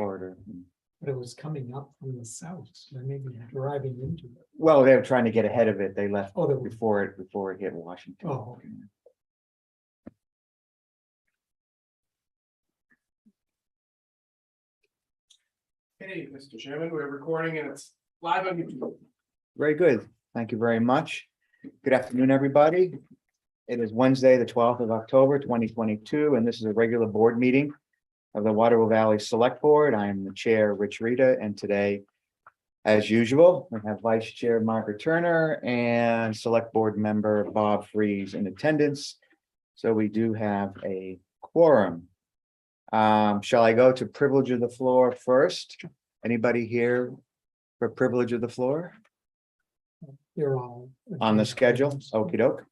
corridor. But it was coming up from the south, so they may be driving into it. Well, they were trying to get ahead of it. They left Oh, they were. before it hit Washington. Oh, okay. Hey, Mr. Chairman, we're recording and it's live on YouTube. Very good. Thank you very much. Good afternoon, everybody. It is Wednesday, the 12th of October, 2022, and this is a regular board meeting of the Waterville Valley Select Board. I am the chair, Rich Rita, and today, as usual, we have Vice Chair Margaret Turner and Select Board Member Bob Freeze in attendance. So we do have a quorum. Shall I go to privilege of the floor first? Anybody here for privilege of the floor They're all on the schedule? Okey doke.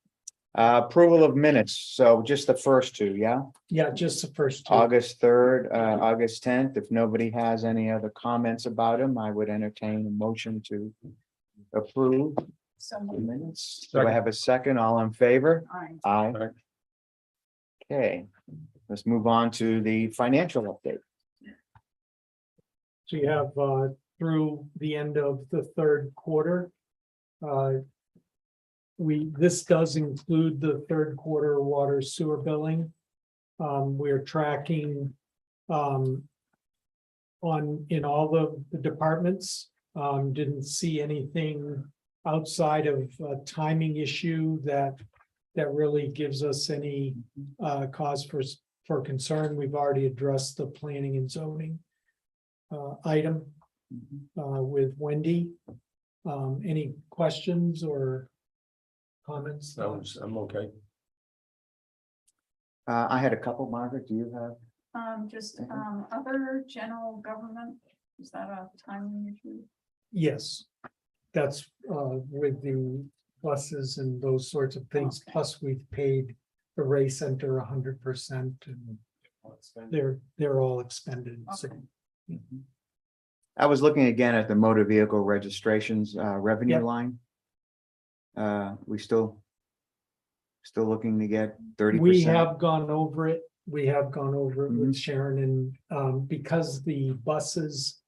Approval of minutes. So just the first two, yeah? Yeah, just the first two. August 3rd, August 10th. If nobody has any other comments about them, I would entertain a motion to approve the minutes. Do I have a second? All in favor? Aye. Okay, let's move on to the financial update. So you have through the end of the third quarter. This does include the third quarter water sewer billing. We're tracking in all the departments. Didn't see anything outside of a timing issue that really gives us any cause for concern. We've already addressed the planning and zoning item with Wendy. Any questions or comments? I'm okay. I had a couple, Margaret, do you have? Other general government, is that a timing issue? Yes, that's with the buses and those sorts of things. Okay. Plus, we've paid the Ray Center 100%, and they're all expended. So Okay. I was looking again at the motor vehicle registrations revenue Yep. line. We still looking to get 30%. we have gone over it. We have gone over it with Sharon, and because the buses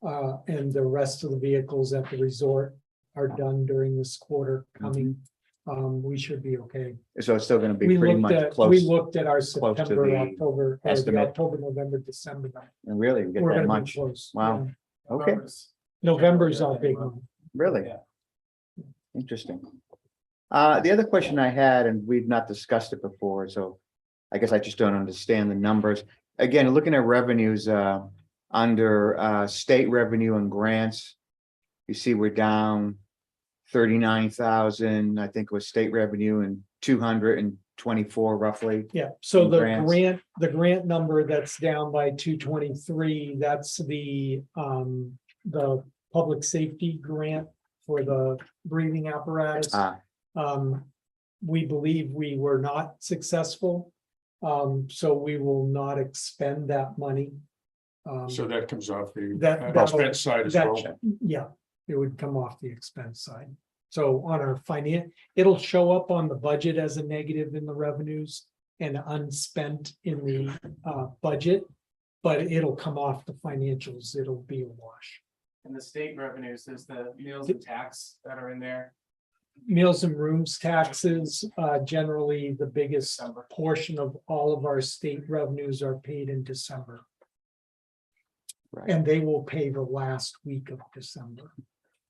and the rest of the vehicles at the resort are done during this quarter coming, we should be okay. So it's still going to be We pretty looked much at, close. we looked at our to September, the October, or the estimate. October, November, December. And really, we get We're that gonna be much. close. Wow. Yeah. Okay, November's our big one. really Yeah. interesting. The other question I had, and we've not discussed it before, so I guess I just don't understand the numbers. Again, looking at revenues under state revenue and grants, you see we're down 39,000, I think was state revenue, and 224 roughly. Yeah, so the Grants. grant number that's down by 223, that's the public safety grant for the breathing apparatus. We believe we were not successful. So we will not expend that money. So that comes off the That- expense side as that- well. Yeah, it would come off the expense side. So on our it'll show up on the budget as a negative in the revenues and unspent in the budget, but it'll come off the financials. It'll be a wash. And the state revenues, there's the meals and tax that are in there. Meals and rooms taxes, generally the biggest December. portion of all of our state revenues are paid in December. Right. And they will pay the last week of December.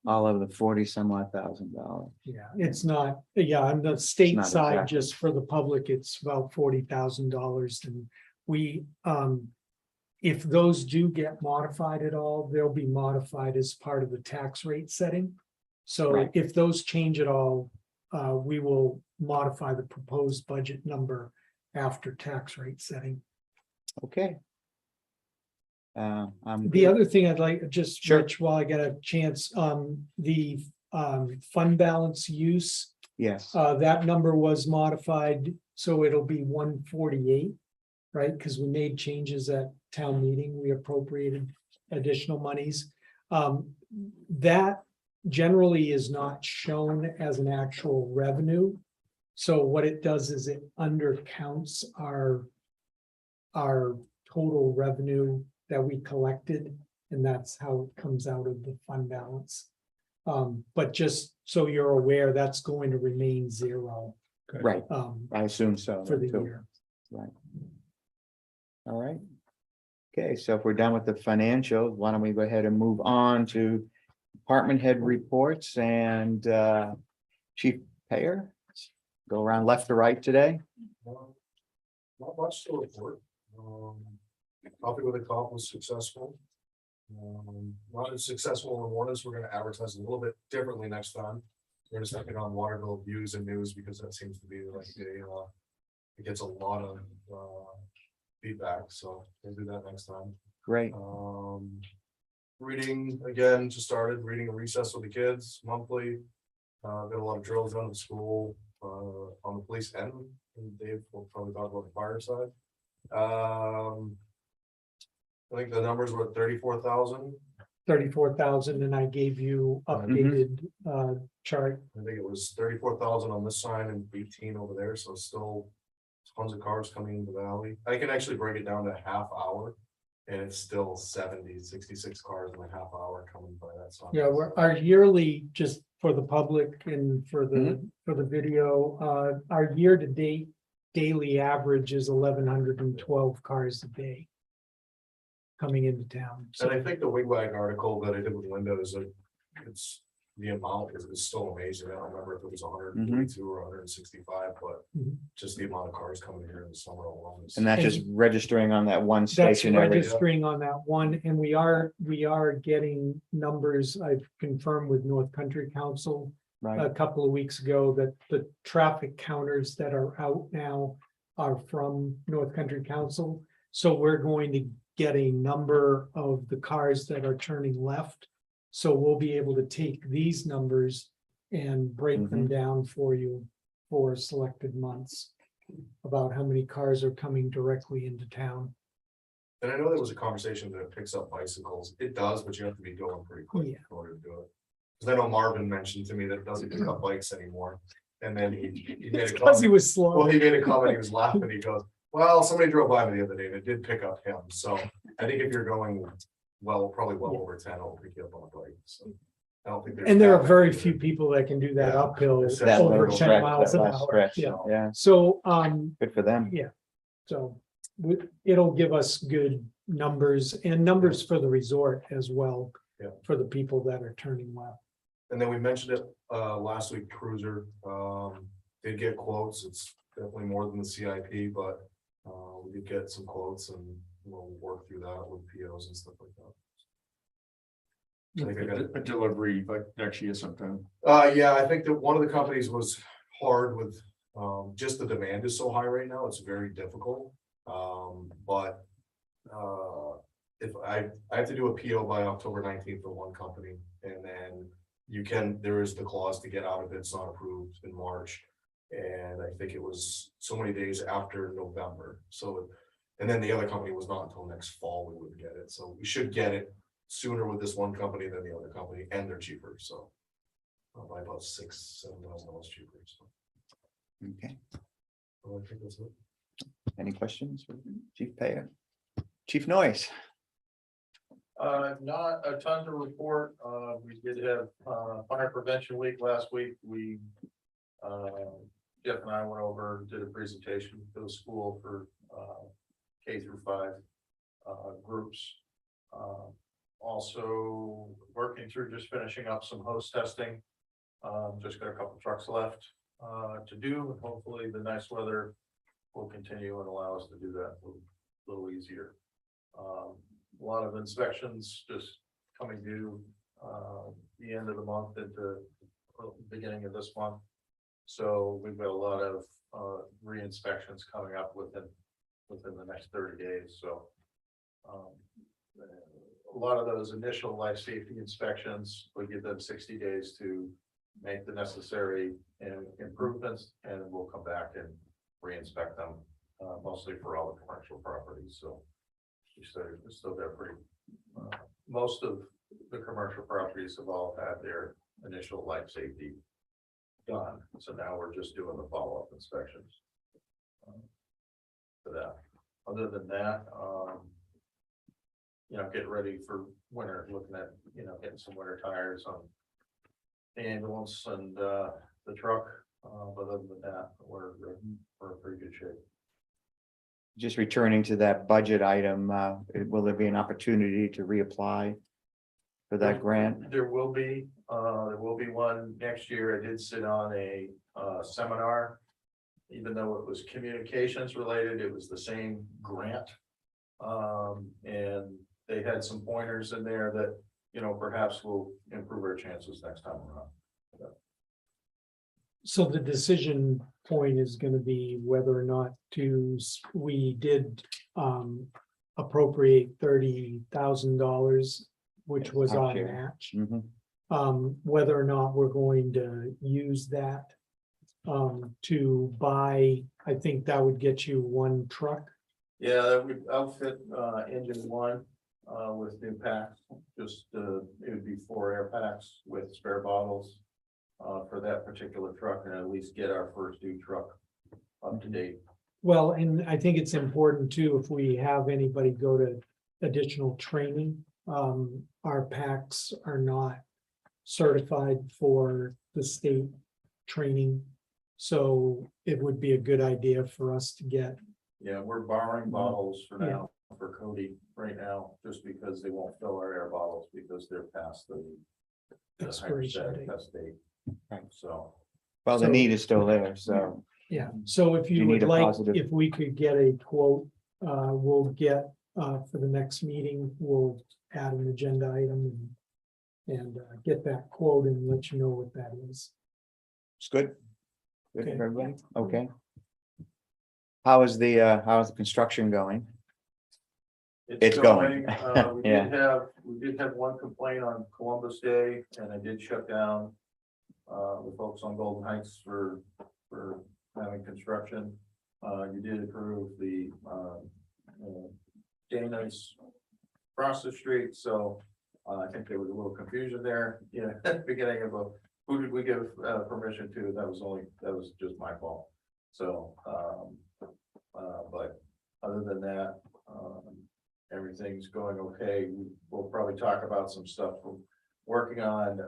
All of the 40 some odd $1,000. Yeah, it's not, on the state not side, exactly. just for the public, it's about $40,000. And we, if those do get modified at all, they'll be modified as part of the tax rate setting. So Right. if those change at all, we will modify the proposed budget number after tax rate setting. Okay. The other thing I'd like, just Sure. Rich, while I get a chance, the fund balance use, Yes, that number was modified, so it'll be 148, right? Because we made changes at town meeting, we appropriated additional monies. That generally is not shown as an actual revenue. So what it does is it undercounts our total revenue that we collected, and that's how it comes out of the fund balance. But just so you're aware, that's going to remain zero, Right, I assume so. for the too. year. Right. All right. Okay, so if we're done with the financials, why don't we go ahead and move on to department head reports and Chief Payer? Go around left to right today. Not much to report. Coffee with a Cop was successful. Not as successful in Warners. We're gonna advertise a little bit differently next time. We're gonna start it on Waterville Views and News because that seems to be like it gets a lot of feedback, so we'll do that next time. Great. Reading again, just started reading a recess with the kids monthly. Got a lot of drills done at school on the police end, and Dave will probably talk about the fire side. I think the numbers were 34,000. 34,000, and I gave you updated chart. I think it was 34,000 on this side and 18 over there, so still tons of cars coming into the valley. I can actually break it down to half hour. And it's still 66 cars in a half hour coming by that side. Yeah, our yearly, just for the public and for the video, our year-to-date daily average is 1,112 cars a day coming into town. And I think the wigwag article that I did with Linda is like, it's the amount is still amazing. I don't remember if it was 142 or 165, but just the amount of cars coming here in the summer alone. And that's just registering on that one That's stationary. registering on that one, and we are getting numbers. I've confirmed with North Country Council a Right, couple of weeks ago that the traffic counters that are out now are from North Country Council. So we're going to get a number of the cars that are turning left. So we'll be able to take these numbers and break them down for you for selected months about how many cars are coming directly into town. And I know there was a conversation that it picks up bicycles. It does, but you have to be going pretty quick Yeah. in order to do it. Because I know Marvin mentioned to me that it doesn't pick up bikes anymore. And then he made It's a because he comment. was Well, slow. he made a comment, he was laughing, he goes, well, somebody drove by me the other day and it did pick up him. So I think if you're going probably well over 10, it'll pick you up on a bike. So I don't think. And there are that very many few that- people that can do that Yeah. uphill that over little 10 stretch, miles that an last hour. stretch, Yeah. yeah, So, good for them. so it'll give us good numbers and numbers for the resort as well. Yeah. For the people that are turning left. And then we mentioned it last week, Cruiser did get quotes. It's definitely more than the CIP, but we did get some quotes and we'll work through that with POs and stuff like that. I think I got A delivery like next year sometime. yeah, I think that one of the companies was hard with just the demand is so high right now, it's very difficult. But if I have to do a PO by October 19th for one company, and then there is the clause to get out of it's not approved in March. And I think it was so many days after November, so, and then the other company was not until next fall we would get it, so we should get it sooner with this one company than the other company, and they're cheaper, so. By about $6,000-7,000 cheaper, so. Okay, I think that's it. any questions for Chief Payer? Chief Noyes? Not a ton to report. We did have fire prevention week last week. Jeff and I went over, did a presentation for the school for K-5 groups. Also working through just finishing up some hose testing. Just got a couple trucks left to do. Hopefully the nice weather will continue and allow us to do that a little easier. A lot of inspections just coming due the end of the month at the beginning of this month. So we've got a lot of re-inspections coming up within the next 30 days. So a lot of those initial life safety inspections, we give them 60 days to make the necessary improvements, and we'll come back and re-inspect them, mostly for all the commercial properties. So we still got pretty, most of the commercial properties have all had their initial life safety done. So now we're just doing the follow-up inspections for that. Other than that, get ready for winter, looking at, getting some winter tires on the ambulance and, the truck. But other than that, we're in pretty good shape. Just returning to that budget item, will there be an opportunity to reapply for that grant? There will be one next year. I did sit on a seminar. Even though it was communications related, it was the same grant. And they had some pointers in there that, perhaps will improve our chances next time around. So the decision point is gonna be whether or not we did appropriate $30,000, which was our Match, yeah. match. Mhm. Whether or not we're going to use that to buy, I think that would get you one truck. Yeah, that would outfit engine one with new packs. Just it would be 4 air packs with spare bottles for that particular truck, and at least get our first new truck up to date. Well, and I think it's important too, if we have anybody go to additional training, our packs are not certified for the state training. So it would be a good idea for us to get. Yeah, we're borrowing bottles for now for Cody right now, just because they won't fill our air bottles because they're past the Expiration hydrostatic date. test date. Right. So. Well, the So- need is still there, so. Yeah, so if You you need would a like, positive- if we could get a quote, we'll get, for the next meeting, we'll add an agenda item and get that quote and let you know what that is. It's good. Good Okay. for everybody, okay. How's the construction going? It's going. We Yeah. did have one complaint on Columbus Day, and I did shut down the folks on Golden Heights for having construction. You did approve the Dana's across the street, so I think there was a little confusion there. At the beginning of who did we give permission to? That was just my fault. So, but other than that, everything's going okay. We'll probably talk about some stuff we're working on,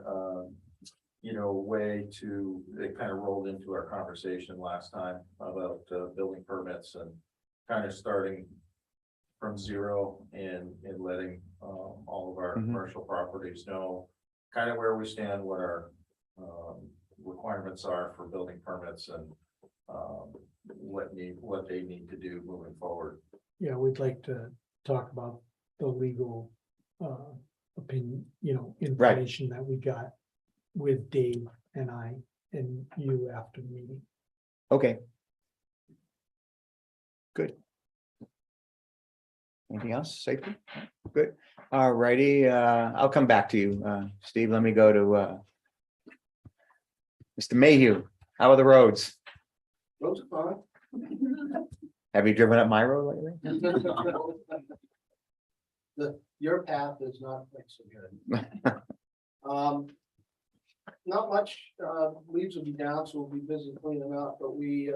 a way to, it kind of rolled into our conversation last time about building permits and kind of starting from zero and letting all of our Mhm. commercial properties know kind of where we stand, what our requirements are for building permits and what they need to do moving forward. Yeah, we'd like to talk about the legal opinion, information that we got with Dave and I and you after the meeting. Okay. Good. Anything else? Safety? Good. All righty, I'll come back to you, Steve. Let me go to Mr. Mayhew. How are the roads? Those are fine. Have you driven up my road lately? Your path is not quite so good. Not much, leaves will be down, so we'll be busy cleaning up, but we,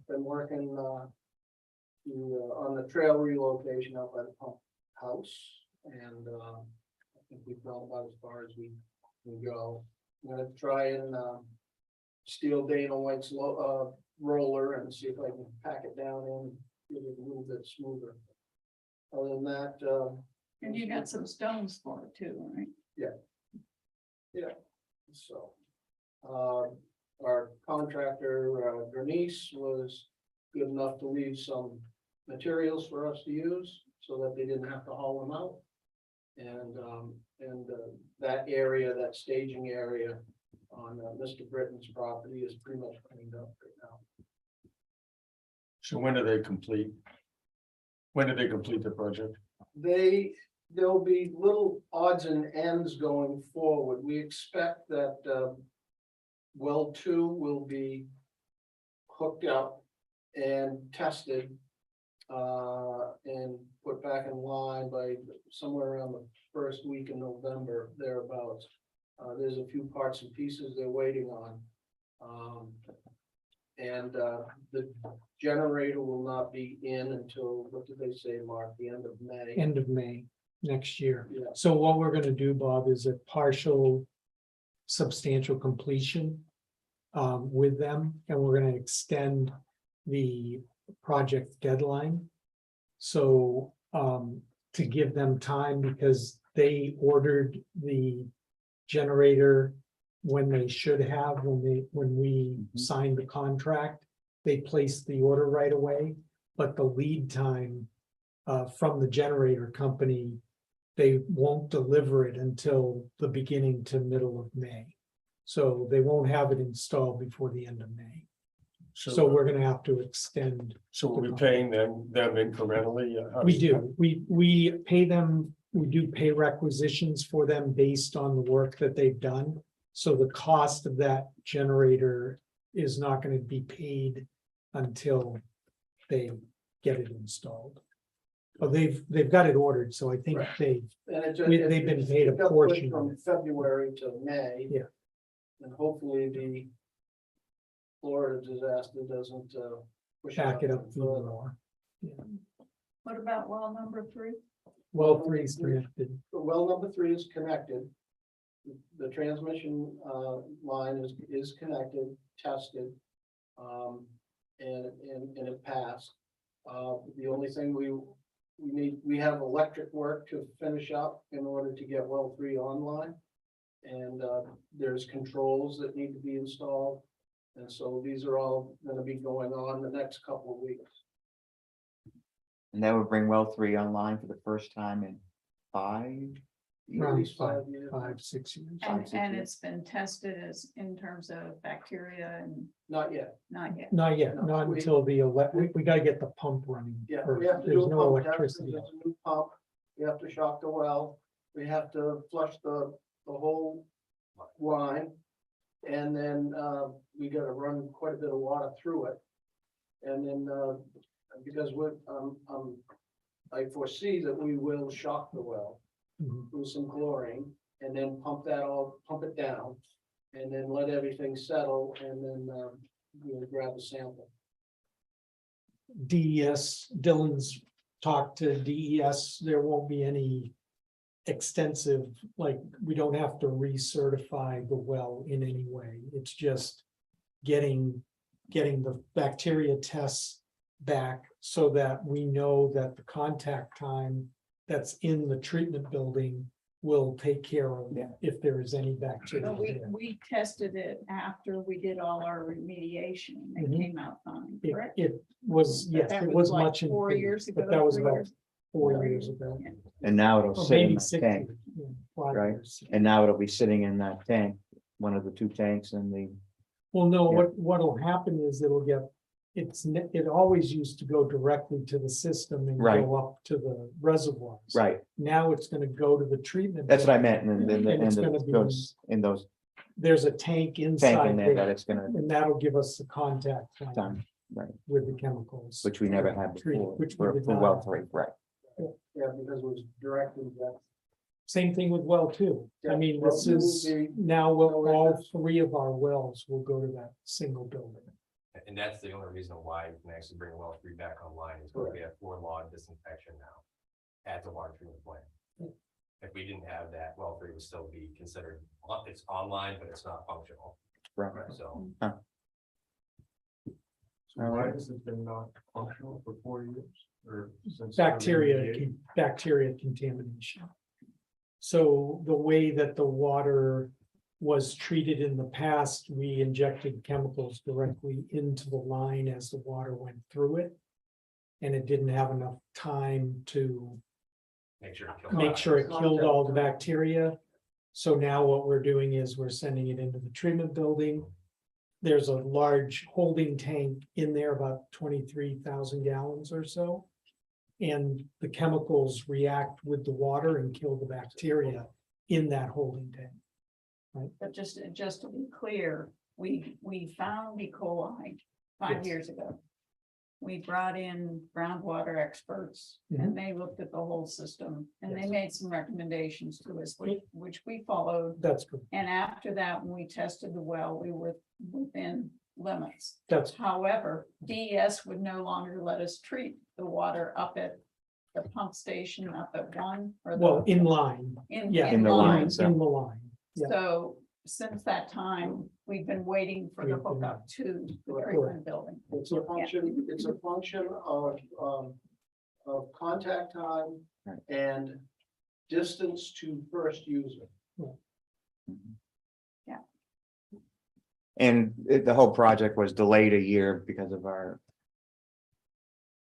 been working, on the trail relocation out by the pump house. And, I think we've gone about as far as we can go. I'm gonna try and, steal Dana White's roller and see if I can pack it down in, get it a little bit smoother. Other than that, And you got some stones for it too, right? so. Our contractor, Bernice, was good enough to leave some materials for us to use so that they didn't have to haul them out. And that area, that staging area on Mr. Britton's property is pretty much cleaned up right now. So when do they complete? When did they complete the project? There'll be little odds and ends going forward. We expect that well 2 will be hooked up and tested and put back in line by somewhere around the first week in November, thereabouts. There's a few parts and pieces they're waiting on. And the generator will not be in until, what did they say, Mark, the end of May? End of May. next year. Yeah. So what we're gonna do, Bob, is a partial substantial completion with them, and we're gonna extend the project deadline. So to give them time, because they ordered the generator when they should have, when we signed the contract, they placed the order right away, but the lead time from the generator company, they won't deliver it until the beginning to middle of May. So they won't have it installed before the end of May. So we're gonna have to extend. So we're paying them incrementally? How We does do, we pay them, we do pay requisitions for them based on the work that they've done. So the cost of that generator is not gonna be paid until they get it installed. But they've got it ordered, so I think Right. they've And they've been paid a it got pushed portion of from it. February to May. Yeah. And hopefully the Florida disaster doesn't push back it up even even further. more. What about well number 3? Well, three's connected. Well, number 3 is connected. The transmission line is connected, tested. And it passed. The only thing we have electric work to finish up in order to get well 3 online. And there's controls that need to be installed. And so these are all gonna be going on the next couple of weeks. And that would bring well 3 online for the first time in 5 At Around least 5 5, years. 6 years. And, 6 and years. it's been tested as in terms of bacteria and Not yet. not yet. Not yet, No, not we- until we gotta get the pump running. Yeah, first. we have to There's do a no pump test, electricity. there's a new pump, we have to shock the well, we have to flush the whole line. And then, we gotta run quite a bit of water through it. And then, because I foresee that we will shock the well Mhm. with some chlorine, and then pump it down. And then let everything settle, and then, grab a sample. DES, Dylan's talked to DES, there won't be any extensive, like, we don't have to recertify the well in any way. It's just getting the bacteria tests back so that we know that the contact time that's in the treatment building will take care of Yeah. if there is any bacteria But we, there. we tested it after we did all our remediation. It Mhm. came out fine, It, correct? it was, yes, That it was like much. 4 improved, years ago. But that was 3 about years- 4 years ago. Yeah. And now it'll Or sit in maybe that 6 tank, years, yeah, 5 Right. years. and now it'll be sitting in that tank, one of the 2 tanks in the, Well, no, Yeah. what'll happen is it always used to go directly to the system and Right. go up to the reservoirs. right, Now it's gonna go to the treatment. that's what I building. meant, and then, And it's gonna be- those, in those There's a tank tank in inside there that there, it's gonna and that'll give us the contact time time, right, with the chemicals. which we never had Treat- before, which we for did for not well have. 3, right, Yeah, because it was directly that. Same thing with well two. I Yeah, mean, well this two will is, be- now no all issues. 3 of our wells will go to that single building. And that's the only reason why you can actually bring well 3 back online is because we have 4 log disinfection now at the water treatment plant. If we didn't have that, well 3 would still be considered, it's online, but it's not functional, right. so. So why has it been not functional for 4 years or since? Bacteria contamination. So the way that the water was treated in the past, we injected chemicals directly into the line as the water went through it. And it didn't have enough time to Make sure. make sure it killed all the bacteria. So now what we're doing is we're sending it into the treatment building. There's a large holding tank in there, about 23,000 gallons or so. And the chemicals react with the water and kill the bacteria in that holding tank. But just to be clear, we found E. coli 5 Yes. years ago. We brought in groundwater experts and they looked at the whole system and they Yes. made some recommendations to us, which we followed. That's good. And after that, when we tested the well, we were within limits. That's However, DES would no longer let us treat the water up at the pump station up at one or the? Well, in line, yeah. In the line. line, so- In the line, yeah. So since that time, we've been waiting for the hookup to the Correct. treatment building. It's a function of contact time Right. and distance to first user. And the whole project was delayed a year because of our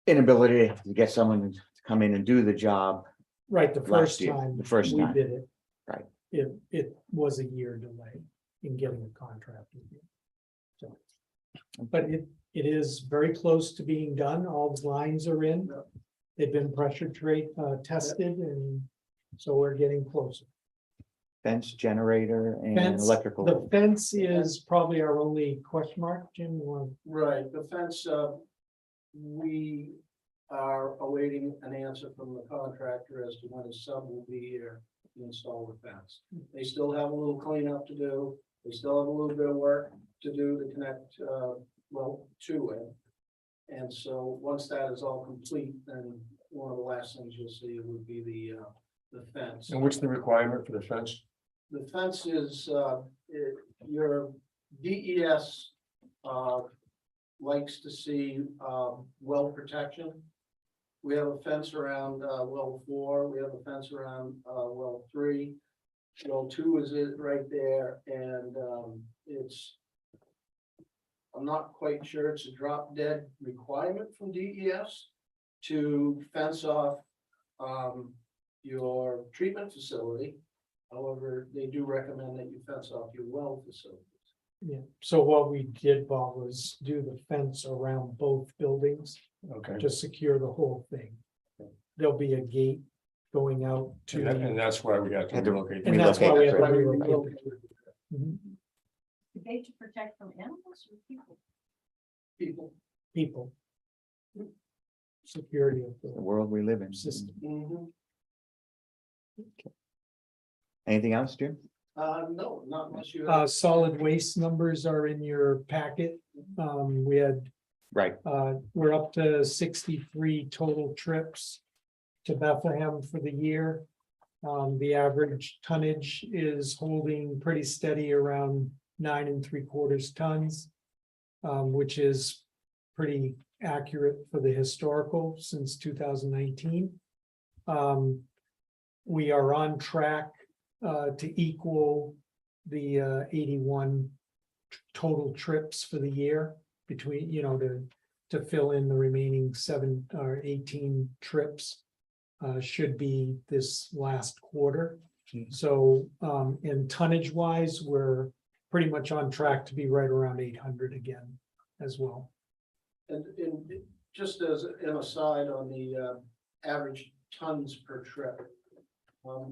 inability to get someone to come in and do the job. Right, the Last first year, time. the first we time. did it. Right. It was a year delay in getting a contract. So, but it is very close to being done. All the lines are in. Yep. They've been pressure tested, and so we're getting closer. Fence, generator, and Fence, electrical. The fence is probably our only question mark, Jim. You want- Right, the fence, we are awaiting an answer from the contractor as to when his sub will be here to install the fence. They still have a little cleanup to do. They still have a little bit of work to do to connect, to it. And so once that is all complete, then one of the last things you'll see would be the fence. And what's the requirement for the fence? The fence is, your DES, likes to see, well protection. We have a fence around, well 4, we have a fence around, well 3. Well 2 is it right there, and, I'm not quite sure it's a drop dead requirement from DES to fence off, your treatment facility. However, they do recommend that you fence off your well facilities. Yeah, so what we did, Bob, was do the fence around both buildings Okay, to secure the whole thing. There'll be a gate going out to. and that's why we got to Had to relocate. And that's why we have to relocate. relocate. Mhm. The gate to protect from animals or people? People. People. Security of The the world we live in. system. Anything else, Jim? No, not unless you. have- Solid waste numbers are in your packet. We had, Right, we're up to 63 total trips to Bethlehem for the year. The average tonnage is holding pretty steady around 9 3/4 tons, which is pretty accurate for the historical since 2019. We are on track to equal the 81 total trips for the year between, to fill in the remaining 7 or 18 trips. Should be this last quarter. So, in tonnage wise, we're pretty much on track to be right around 800 again as well. And just as an aside on the average tons per trip.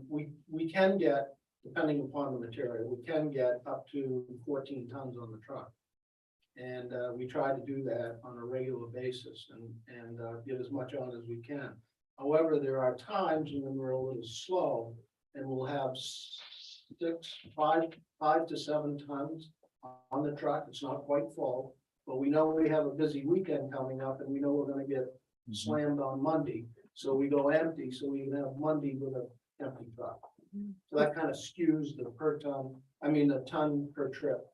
We can get, depending upon the material, we can get up to 14 tons on the truck. And we try to do that on a regular basis and get as much on as we can. However, there are times when we're a little slow and we'll have 5 to 7 tons on the truck. It's not quite full, but we know we have a busy weekend coming up and we know we're gonna get slammed on Monday. So we go empty, so we can have Monday with an empty truck. So that kind of skews the the ton per trip.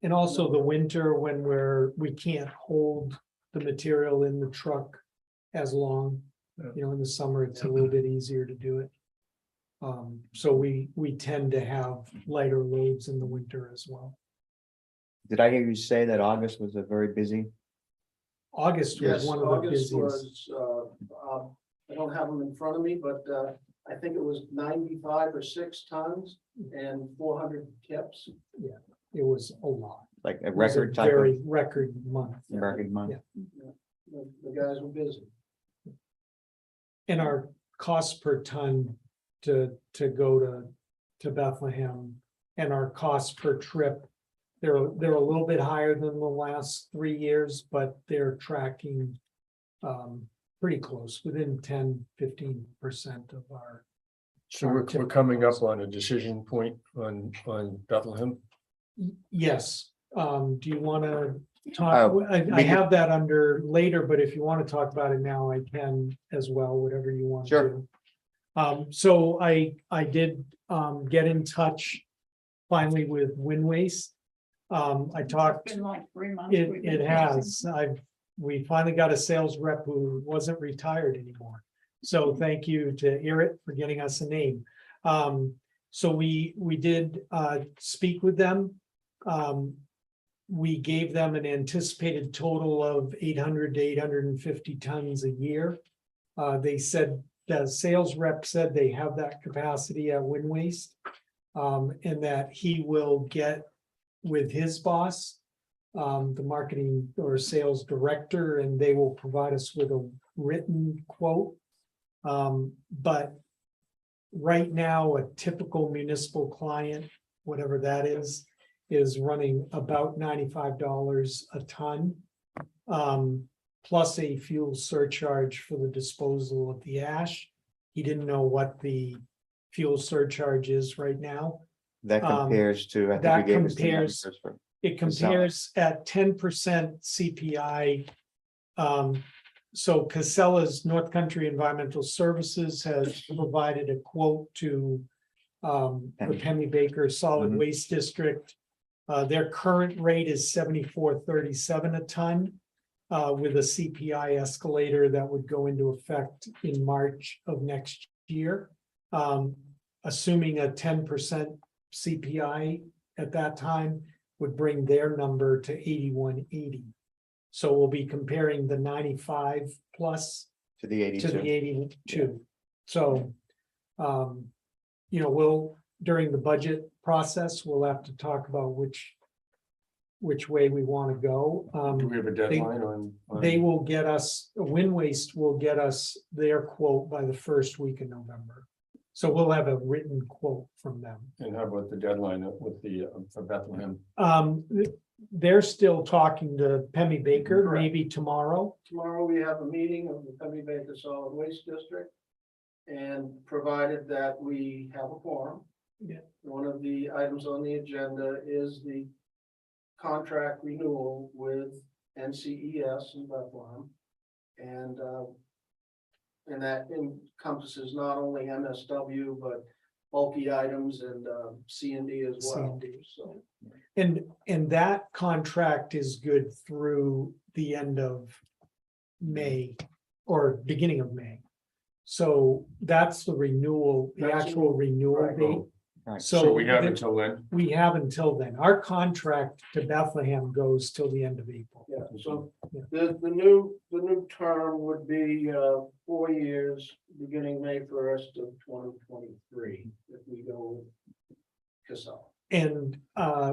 And also the winter when we can't hold the material in the truck as long. In the summer, it's a little bit easier to do it. So we tend to have lighter loads in the winter as well. did I hear you say that August was a very busy? August was Yes, one of the August busiest. was, I don't have them in front of me, but I think it was 95 or 6 tons and 400 tips. It was a lot. Like a It was a record type of very record month. record month? Yeah. The guys were busy. And our cost per ton to go to Bethlehem and our cost per trip, they're a little bit higher than the last 3 years, but they're tracking pretty close, within 10-15% of our. So we're coming up on a decision point on Bethlehem. Yes, do you want to talk, I we have that under later, but if you want to talk about it now, I can as well, whatever you want to Sure. do. So I did, get in touch finally with Wind Waste. I talked, It's been like 3 months. it, we've been it chasing. has, we finally got a sales rep who wasn't retired anymore. So thank you to Erit for getting us a name. So we did, speak with them. We gave them an anticipated total of 800 to 850 tons a year. They said, the sales rep said they have that capacity at Wind Waste. And that he will get with his boss, the marketing or sales director, and they will provide us with a written quote. But right now, a typical municipal client, whatever that is running about $95 a ton. Plus a fuel surcharge for the disposal of the ash. He didn't know what the fuel surcharge is right now. That compares to, I think that we gave us the compares- numbers for. It Casella. compares at 10% CPI. So Casella's North Country Environmental Services has provided a quote to the Penny Baker Solid Mhm. Waste District. Their current rate is 74.37 a ton, with a CPI escalator that would go into effect in March of next year. Assuming a 10% CPI at that time would bring their number to 81.80. So we'll be comparing the 95 plus To the to the 82. 82. So, we'll, during the budget process, we'll have to talk about which way we want to go. Do we have a deadline on? They will get us, Wind Waste will get us their quote by the first week of November. So we'll have a written quote from them. And how about the deadline with the, for Bethlehem? They're still talking to Pemmy Baker, Correct. maybe tomorrow. Tomorrow we have a meeting of the Penny Baker Solid Waste District. And provided that we have a quorum. Yeah. One of the items on the agenda is the contract renewal with NCES in Bethlehem. And that encompasses not only MSW, but bulky items and C&D as well. C&D. So, And that contract is good through the end of May or beginning of May. So that's the renewal, the That's actual renewal right. date. Right. So we have the- until then. We have until then. Our contract to Bethlehem goes till the end of April. yeah, so Yeah. the new term would be 4 years, beginning May 1st of 2023, if we go Casella. And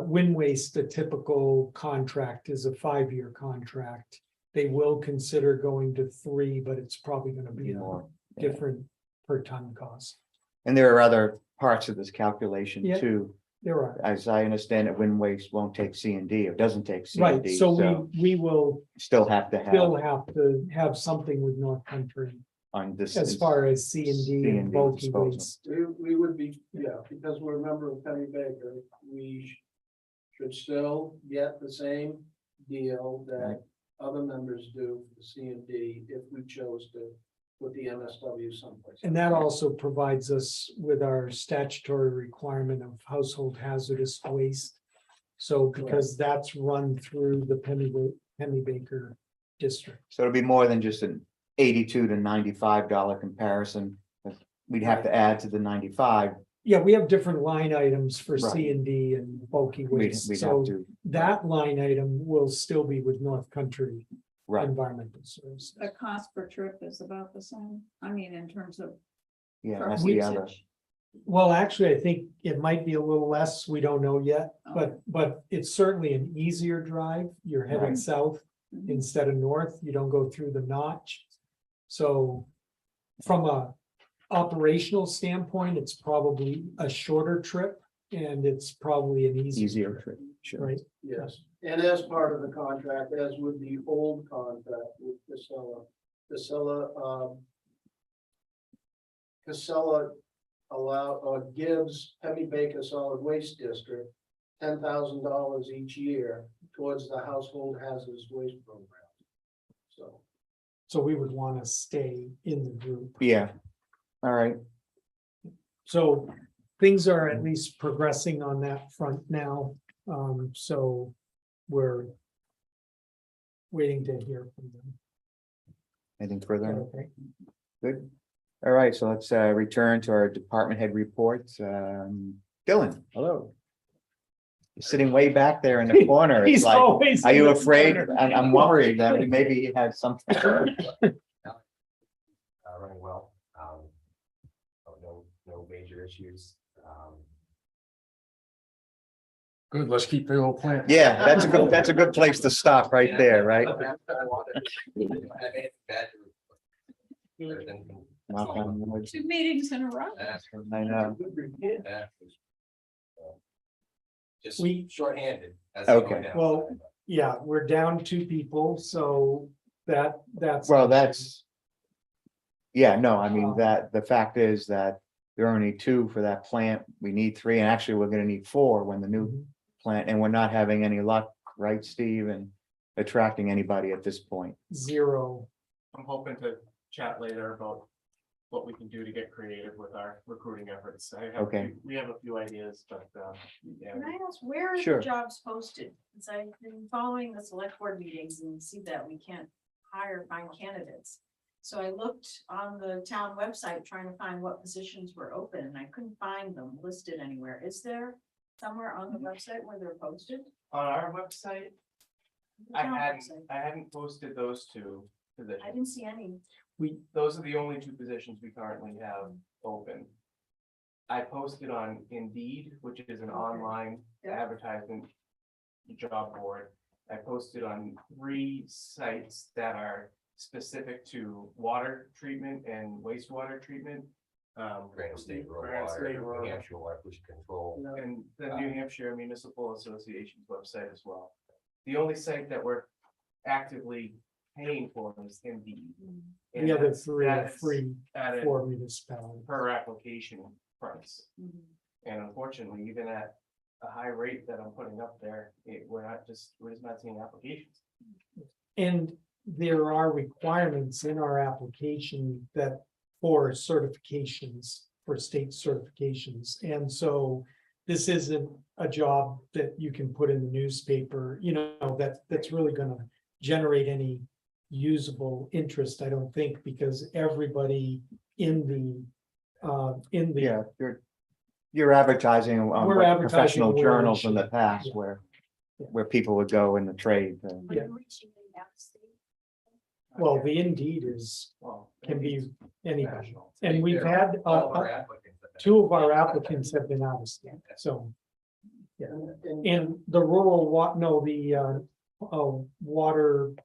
Wind Waste, the typical contract is a 5-year contract. They will consider going to 3, but it's probably gonna be a More. different per ton cost. And there are other parts of this calculation Yeah. too. There are, As I understand it, Wind Waste won't take C and D or doesn't take C right, and D, so so we will still have to still have have to have something with North Country on this. as far as C and D and C&D bulky disposal. waste. We would be, yeah, because we're a member of Penny Baker, we should still get the same deal that other members do for the C and D if we chose to put the MSW someplace. And that also provides us with our statutory requirement of household hazardous waste. So because that's run through the Penny Baker district. So it'll be more than just an $82 to $95 comparison. We'd have to add to the 95. Yeah, we have different line items for Right. C and D and bulky We'd waste. have So to, that line item will still be with North Country right, Environmental Services. The cost per trip is about the same. I mean, in terms of. yeah, for that's the other. usage. Well, actually, I think it might be a little less. We don't know yet, Okay. but it's certainly an easier drive. You're headed Right. south Mhm. instead of north. You don't go through the notch. So from a operational standpoint, it's probably a shorter trip and it's probably an Easier easier trip, trip, sure. right? Yes, and as part of the contract, as with the old contract with Casella gives Penny Baker Solid Waste District $10,000 each year towards the household hazardous waste program. So, So we would want to stay in the group. Yeah. All right, So things are at least progressing on that front now. So we're waiting to hear from them. anything further? Okay. Good. All right, so let's return to our department head reports. Dylan, hello. You're sitting way back there in the corner. It's He's like, always. are in you the afraid? corner. I'm worried that maybe he has something. Running well. No major issues. Good, let's keep the old plan. Yeah, that's a good place to stop right there, right? Knock on wood. 2 meetings in a row. I know. Just We- shorthanded. Okay. Well, Yeah, we're down 2 people, so that's. Well, that's. Yeah, no, I mean, that, the fact is that there are only 2 for that plant. We need 3, and actually, we're gonna need 4 when the new plant, and we're not having any luck, right, Steve, and attracting anybody at this point. 0. I'm hoping to chat later about what we can do to get creative with our recruiting efforts. Okay. We have a few ideas, but, yeah. Can I ask, where are Sure. the jobs posted? Because I've been following the select board meetings and see that we can't find candidates. So I looked on the town website trying to find what positions were open and I couldn't find them listed anywhere. Is there somewhere on the website where they're posted? On our website, The town website. I hadn't posted those 2 I positions. didn't see any. Those are the only 2 positions we currently have open. I posted on Indeed, which is an online Yeah. advertisement job board. I posted on 3 sites that are specific to water treatment and wastewater treatment. Granite State Rural Granite State Water, Rural. New Hampshire Water Pollution Control. And the New Hampshire Municipal Association's website as well. The only site that we're actively paying for is Indeed. And The other that's- 3 are that's free at a for municipalities. per application price. Mhm. And unfortunately, even at a high rate that I'm putting up there, we're just not seeing applications. And there are requirements in our application that for certifications, for state certifications. And so this isn't a job that you can put in the newspaper, that's really gonna generate any usable interest, I don't think, because everybody in the Yeah, you're advertising on We're what advertising professional where journals we in the should, past yeah. where. Yeah. Where people would go in the trade. Are Yeah. you reaching out to state? Well, the Indeed is, Well, can be anybody. national. And we've had, All of our applicants have been- 2 of our applicants have been out of state, so. and And the rural water, New Hampshire Water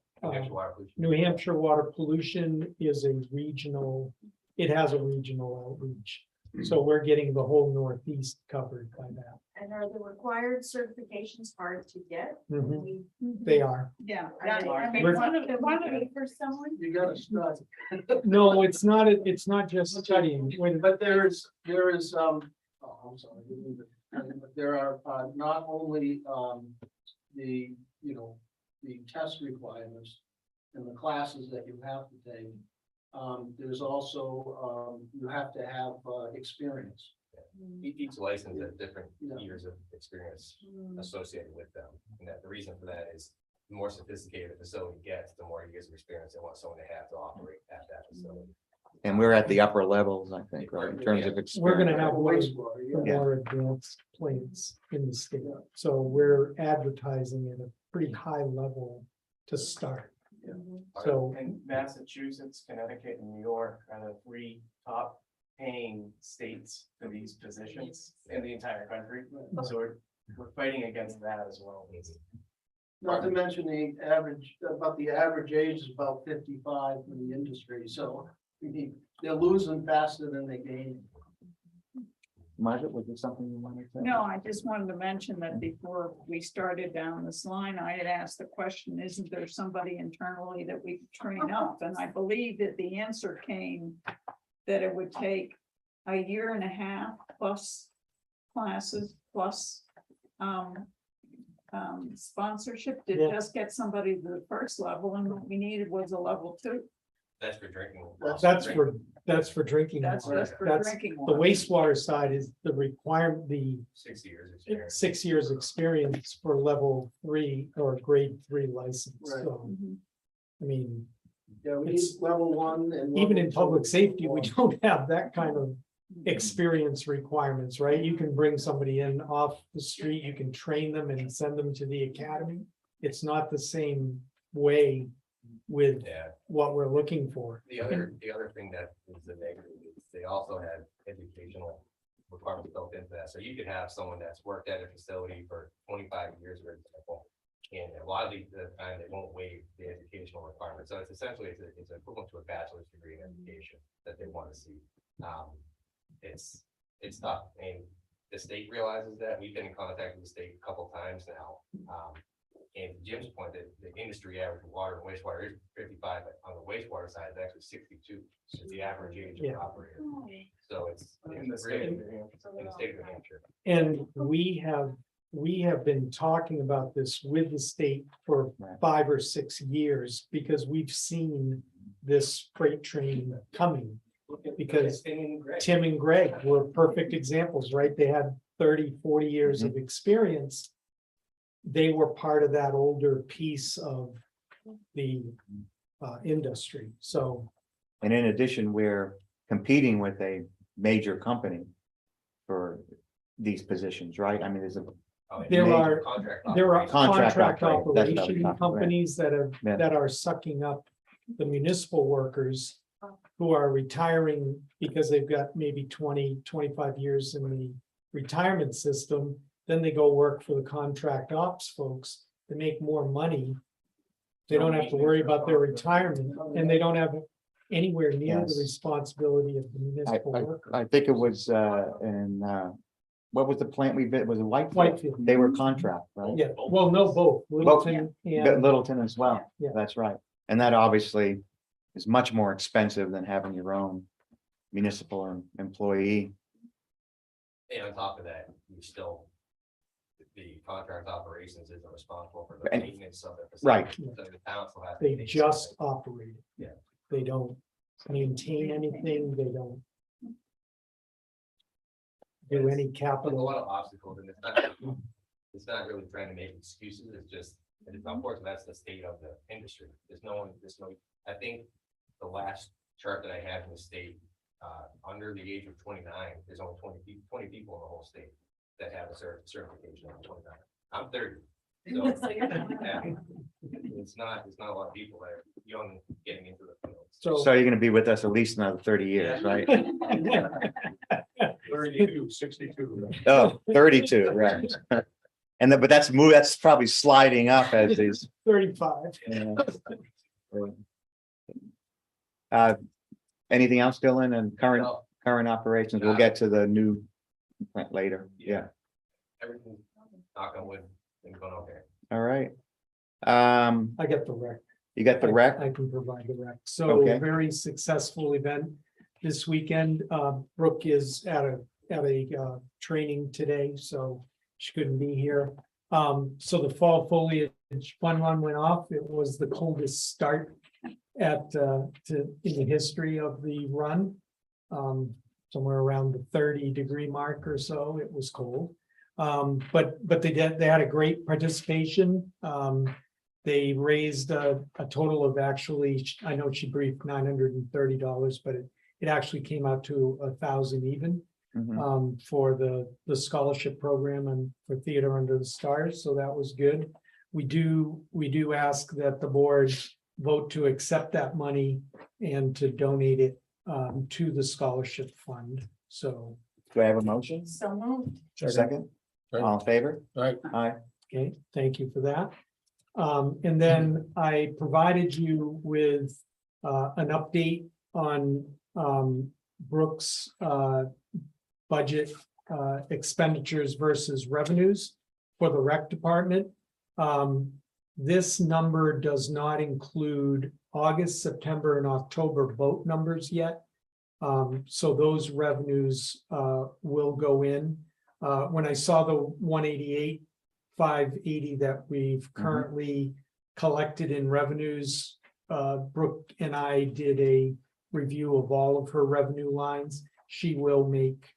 Pollution. New Hampshire water pollution is a regional, it has a regional outreach. So we're getting the whole Northeast covered by that. And are the required certifications hard to get? Mhm, They are. Yeah. I mean, We're- one of it for someone? you gotta start. No, it's not just studying. But there is, oh, I'm sorry. I didn't mean to- But there are, not only, the, the test requirements and the classes that you have to take. There's also, you have to have, experience. Each license has different Yeah. years of experience Mm. associated with them. And that the reason for that is the more sophisticated the facility gets, the more years of experience they want someone to have to operate at that facility. And we're at the upper levels, I think, right, in terms of experience. We're gonna have one of Wastewater, the yeah. more advanced plants in the state. So we're advertising at a pretty high level to start. So, And Massachusetts, Connecticut, and New York are the 3 top paying states for these positions in the entire country. So we're fighting against that as well. Not to mention the average age is about 55 in the industry, so they're losing faster than they're gaining. Margaret, was there something you wanted to say? No, I just wanted to mention that before we started down this line, I had asked the question, isn't there somebody internally that we could train up? And I believe that the answer came that it would take a 1.5 years plus classes, plus sponsorship to Yeah. just get somebody to the first level, and what we needed was a level 2. That's for drinking. That's for drinking. That's water. just for That's- drinking The water. wastewater side is the requirement, the 6 years experience. 6 years experience for level 3 or grade 3 license. Right. So, Mhm. I mean, Yeah, we need It's- level 1 and. even in level public 2. safety, we don't have that kind of experience requirements, right? You can bring somebody in off the street, you can train them and send them to the academy. It's not the same way with Yeah. what we're looking for. The other thing that is the negative is they also had educational requirements built into that. So you could have someone that's worked at a facility for 25 years, for example. And a lot of the time they won't waive the educational requirements. So it's essentially, it's equivalent to a bachelor's degree in education that they want to see. It's tough. And the state realizes that. We've been in contact with the state a couple times now. And to Jim's point, that the industry average for water and wastewater is 55, but on the wastewater side, it's actually 62. So the average age of Yeah. the operator. So it's In the state of really New Hampshire. in the state of New Hampshire. And we have been talking about this with the state for Right. 5 or 6 years because we've seen this freight train coming. Because Tim and Greg were perfect examples, right? They had 30, 40 years of experience. They were part of that older piece of the industry. So, And in addition, we're competing with a major company for these positions, right? I mean, there's a, Oh, and There major are- contract there are operations. Contract contract operator, that's what I was operation talking about. companies that have, Yeah. that are sucking up the municipal workers who are retiring because they've got maybe 20, 25 years in the retirement system. Then they go work for the contract ops folks. They make more money. They don't have to worry about their retirement and they don't have anywhere near the Yes. responsibility of the municipal worker. I think it was, what was the plant we bid? Was it Whitefield? Whitefield. They were contract, right? Yeah, well, no, both Littleton and, Littleton as well. Yeah. That's right. And that obviously is much more expensive than having your own municipal employee. And on top of that, you still, the contract operations isn't responsible for the And- maintenance of the Right. facility. So the council has. to they pay just something. operate. Yeah. They don't maintain anything, they don't do any There's a capital. lot of obstacles and it's not really trying to make excuses. It's just, and it's unfortunately, that's the state of the industry. There's no, I think the last chart that I had in the state, under the age of 29, there's only 20 people in the whole state that have a certification on 29. I'm 30. So, yeah, it's not a lot of people that are young getting into the field. So you're gonna be with us at least another 30 years, right? 32, 62. Oh, 32, right. And then, but that's probably sliding up as these. 35. Anything else, Dylan, and No, current operations? We'll get to the new plant later. Yeah, everything, knock on wood, things going okay. all right. I got the rec. You got the rec? I can provide the rec. So Okay. very successful event this weekend. Brooke is at a training today, so she couldn't be here. So the fall foliage fun run went off. It was the coldest start in the history of the run. Somewhere around the 30-degree mark or so. It was cold. But they had a great participation. They raised a total of, actually, I know she briefed $930, but it actually came out to 1,000 even. Mhm. For the scholarship program and for Theater Under the Stars, so that was good. We do ask that the board vote to accept that money and to donate it to the scholarship fund. So, Do I have a motion? So moved. A second? All in favor? Right. Aye. okay, thank you for that. And then I provided you with an update on Brooks' budget expenditures versus revenues for the rec department. This number does not include August, September, and October boat numbers yet. So those revenues will go in. When I saw the 188, 580 that we've currently collected in revenues, Brooke and I did a review of all of her revenue lines. She will make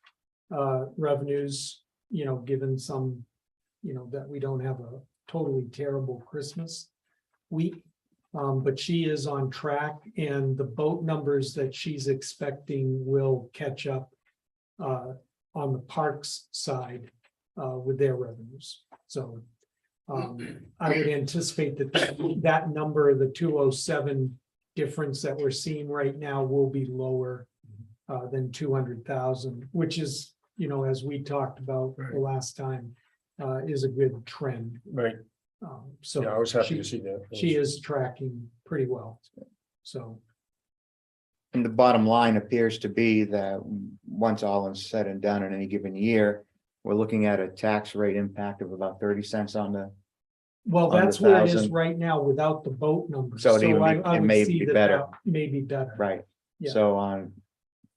revenues, given some, that we don't have a totally terrible Christmas week. But she is on track, and the boat numbers that she's expecting will catch up on the parks side with their revenues. So I would anticipate that number, the 207 difference that we're seeing right now, will be lower than 200,000, which is, as we talked about the last time, is a good trend. Right, So yeah, I was happy she- to see that. She is tracking pretty well. So, And the bottom line appears to be that once all is said and done in any given year, we're looking at a tax rate impact of about 30 cents on the, well, On the that's where it is 1,000. right now without the boat numbers. So it even I be- I it would may see be that better. that may be better. right? Yeah. So on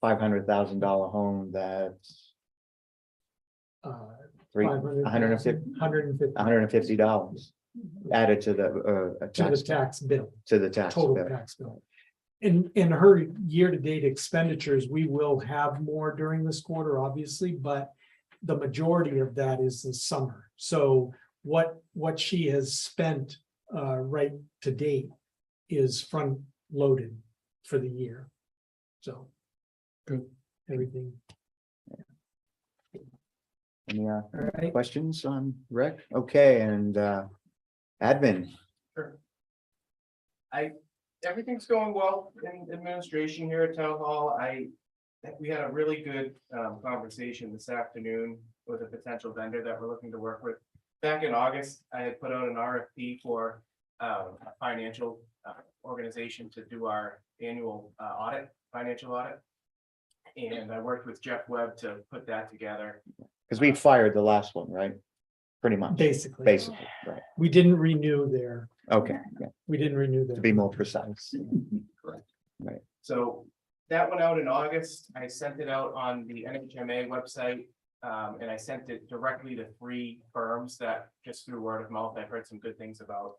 $500,000 home, that's three, 500,000, 150, 150 $150 added to the to the tax bill, to the tax total bill. tax bill. In her year-to-date expenditures, we will have more during this quarter, obviously, but the majority of that is the summer. So what she has spent right to date is front loaded for the year. So. Good. Everything. Any All right. questions on rec? Okay, and admin, Everything's going well in administration here at Town Hall. We had a really good conversation this afternoon with a potential vendor that we're looking to work with. Back in August, I had put out an RFP for a financial organization to do our annual financial audit. And I worked with Jeff Webb to put that together. because we fired the last one, right? Pretty much, Basically, right? we didn't renew their, Okay, yeah, we didn't renew their. to be more precise. So that went out in August. I sent it out on the NHMA website. And I sent it directly to 3 firms that just through word of mouth, I've heard some good things about.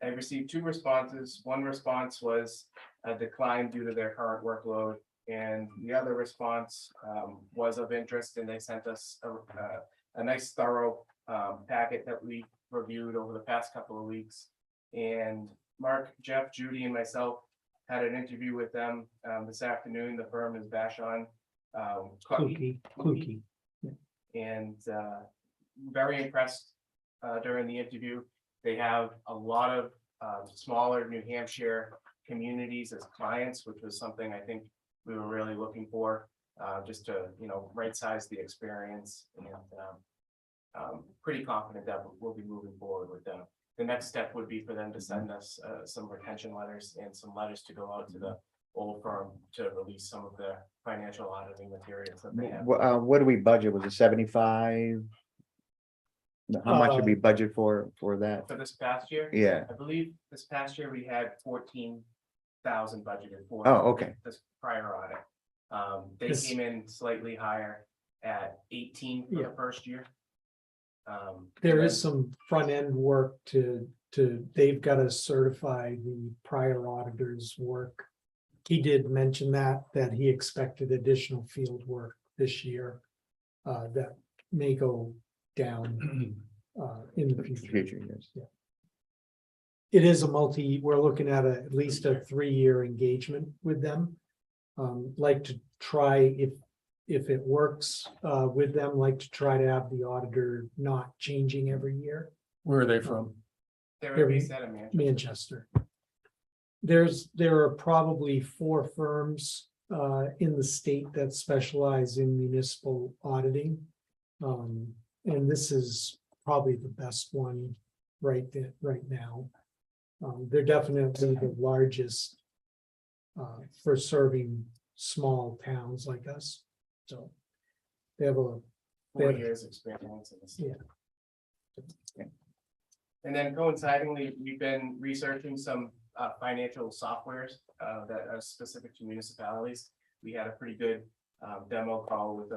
I received 2 responses. One response was a decline due to their current workload. And the other response was of interest, and they sent us a nice thorough packet that we reviewed over the past couple of weeks. And Mark, Jeff, Judy, and myself had an interview with them this afternoon. The firm is Vashon. Kluge. And very impressed during the interview. They have a lot of smaller New Hampshire communities as clients, which was something I think we were really looking for, just to, right size the experience. And pretty confident that we'll be moving forward with them. The next step would be for them to send us some retention letters and some letters to go out to the old firm to release some of the financial auditing materials that they have. What do we budget? Was it 75? How much did we budget for that? For this past year, Yeah, I believe this past year we had 14,000 budgeted for. oh, okay, This prior audit. They This- came in slightly higher at 18 for Yeah. the first year. There and is some front end work they've got to certify the prior auditor's work. He did mention that he expected additional field work this year. That may go down in the future. future years. It is we're looking at at least a 3-year engagement with them. Like to try, if it works with them, like to try to have the auditor not changing every year. Where are they from? They're based out of Manchester. Manchester. There are probably 4 firms in the state that specialize in municipal auditing. And this is probably the best one right now. They're definitely the largest for serving small towns like us. So they have 4 Yeah. years experience in this. Yeah. And then coincidingally, we've been researching some financial softwares that are specific to municipalities. We had a pretty good demo call with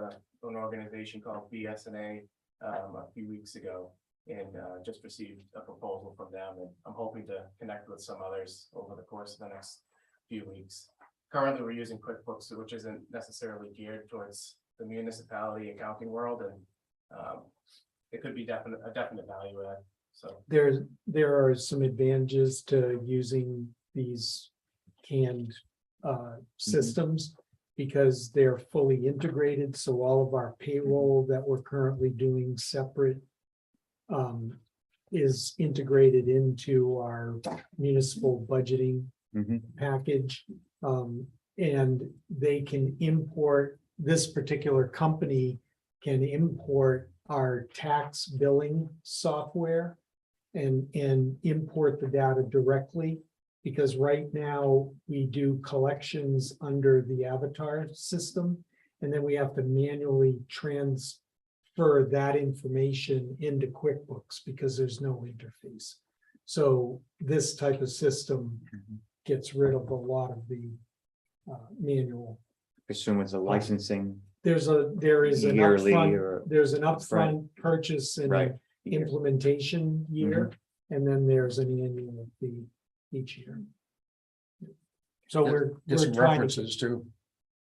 an organization called BSNA a few weeks ago. And just received a proposal from them, and I'm hoping to connect with some others over the course of the next few weeks. Currently, we're using QuickBooks, which isn't necessarily geared towards the municipality accounting world, and it could be a definite value add, so. There are some advantages to using these canned systems because they're fully integrated, so all of our payroll that we're currently doing separate is integrated into our municipal budgeting Mhm. package. And they can import, this particular company can import our tax billing software and import the data directly. Because right now we do collections under the Avatar system, and then we have to manually transfer that information into QuickBooks because there's no interface. So this type of system gets rid of a lot of the manual. Assume it's a licensing, There is an Yearly or upfront purchase and right? implementation year, and then there's an annual fee each year. So we're Get some trying to, references too.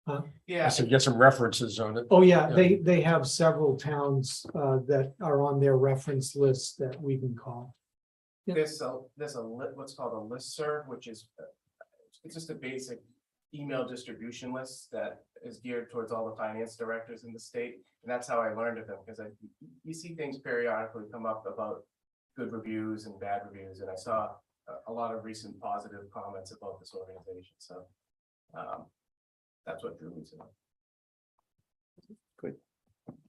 I Yeah, said, get some references on it. oh yeah, they have several towns that are on their reference list that we can call. there's what's called a listserv, which is, it's just a basic email distribution list that is geared towards all the finance directors in the state. And that's how I learned of them, because you see things periodically come up about good reviews and bad reviews, and I saw a lot of recent positive comments about this organization, so. That's what drew me to it. Good.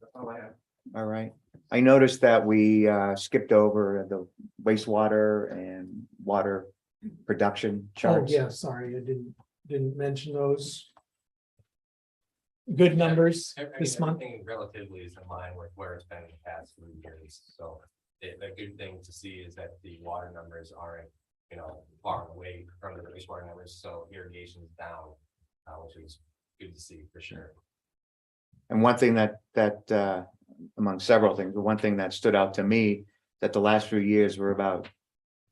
That's all I have. All right. I noticed that we skipped over the wastewater and water production Oh, charts. yeah, sorry, I didn't mention those. Good numbers this month. Everything relatively is in line with where it's been in the past 3 years, so. The good thing to see is that the water numbers aren't, far away from the wastewater numbers, so irrigation is down, which is good to see for sure. And one thing that among several things, the one thing that stood out to me, that the last few years were about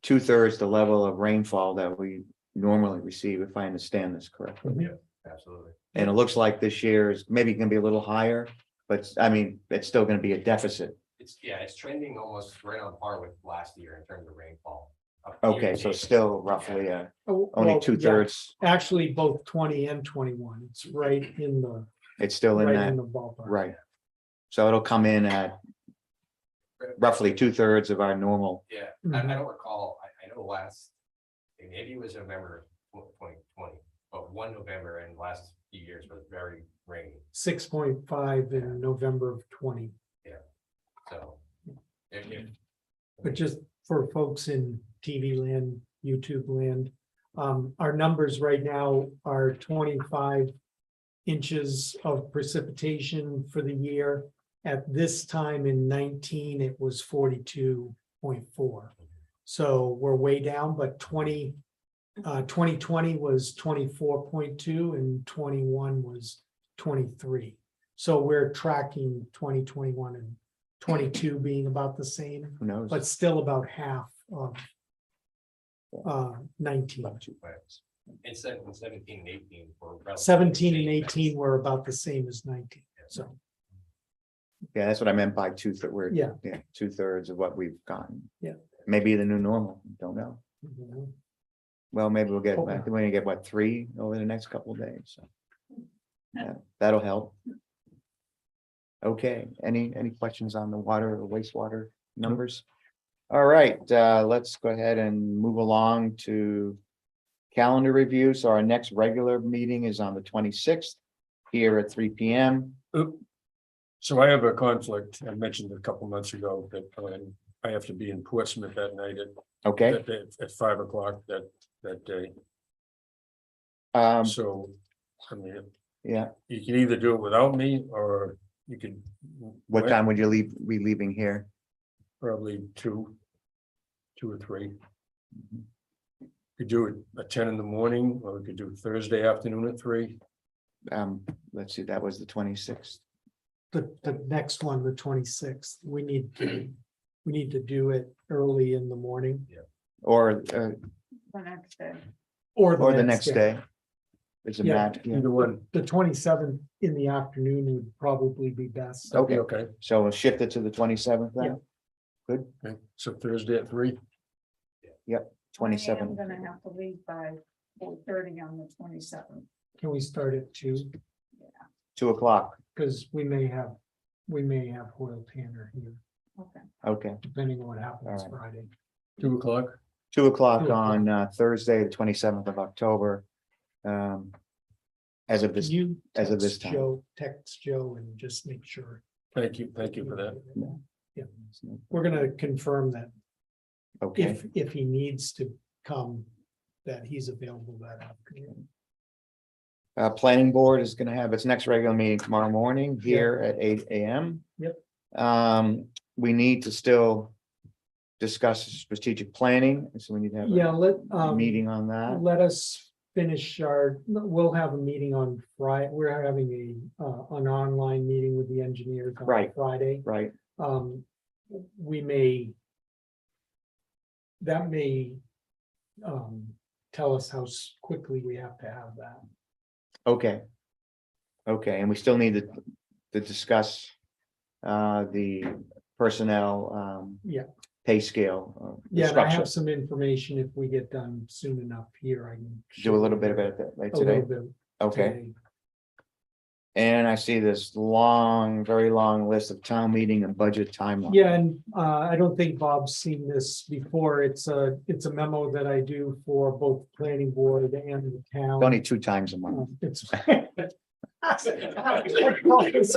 2/3 the level of rainfall that we normally receive, if I understand this correctly. Absolutely. And it looks like this year is maybe gonna be a little higher, but I mean, it's still gonna be a deficit. It's trending almost right on par with last year in terms of rainfall. Okay, so still roughly Oh, only well, 2/3. yeah, actually, both 20 and 21, it's right in the, It's still in right that, in the ballpark. right? So it'll come in at roughly 2/3 of our normal. Yeah, Mhm. I don't recall, I know maybe it was November 2020, but 1 November in the last few years was very rainy, 6.5 in November of 20. so. But just for folks in TV land, YouTube land, our numbers right now are 25 inches of precipitation for the year. At this time in 19, it was 42.4. So we're way down, but 2020 was 24.2 and 21 was 23. So we're tracking 2021 and 22 being about the same, Who knows? but still about half of 19. In 17 and 18 for. 17 and 18 were about the same as 19. So Yeah, that's what I meant by we're, yeah. 2/3 of what we've gotten. Yeah. Maybe the new normal, don't know. Well, maybe we'll get, Hope I not. think we're gonna get what, 3 over the next couple of days, so. Yeah, that'll help. Okay, any questions on the water or wastewater numbers? All right, let's go ahead and move along to calendar review. So our next regular meeting is on the 26th here at 3 p.m. So I have a conflict. I mentioned a couple months ago that I have to be in Portsmouth that night Okay, at 5 o'clock that day. So, I mean, yeah, you can either do it without me or you could. what time would you be leaving here? Probably 2 or 3. Could do it at 10 in the morning, or we could do Thursday afternoon at 3. Let's see, that was the 26th. the next one, the 26th, we need to do it early in the morning Or, The next day. or or the next day. It's a Yeah. match, yeah. Either one, The 27th in the afternoon would probably be best. that'd be Okay. okay. So we'll shift it to the 27th then? Good, Okay, so Thursday at 3. I am 27th. gonna have to leave by 4:30 on the 27th. Can we start at 2? 2:00. Because we may have Hoyle Tanner here, Okay. Okay, depending on what happens All Friday. 2 o'clock. 2:00 2:00. on Thursday, the 27th of October. As of this, You as of this text Joe and just make sure. Thank you for that. Yeah, we're gonna confirm that okay, if he needs to come, that he's available that afternoon. planning board is gonna have its next regular meeting tomorrow morning here at 8 AM. Yep. We need to still discuss strategic planning, so we need to have Yeah, a meeting on that. let us finish we'll have a meeting on Friday. We're having an online meeting with the engineers on Right. Friday. Right, We may. That may. Tell us how quickly we have to have that. okay. Okay, and we still need to discuss the personnel Yeah. pay scale. Yeah, and I structure. have some information if we get done soon enough here, I can. Do a little bit of it A today, little bit. okay? today. And I see this long, very long list of town meeting and budget timeline. Yeah, and I don't think Bob's seen this before. It's a memo that I do for both planning board and the town. Only 2 times a month. It's.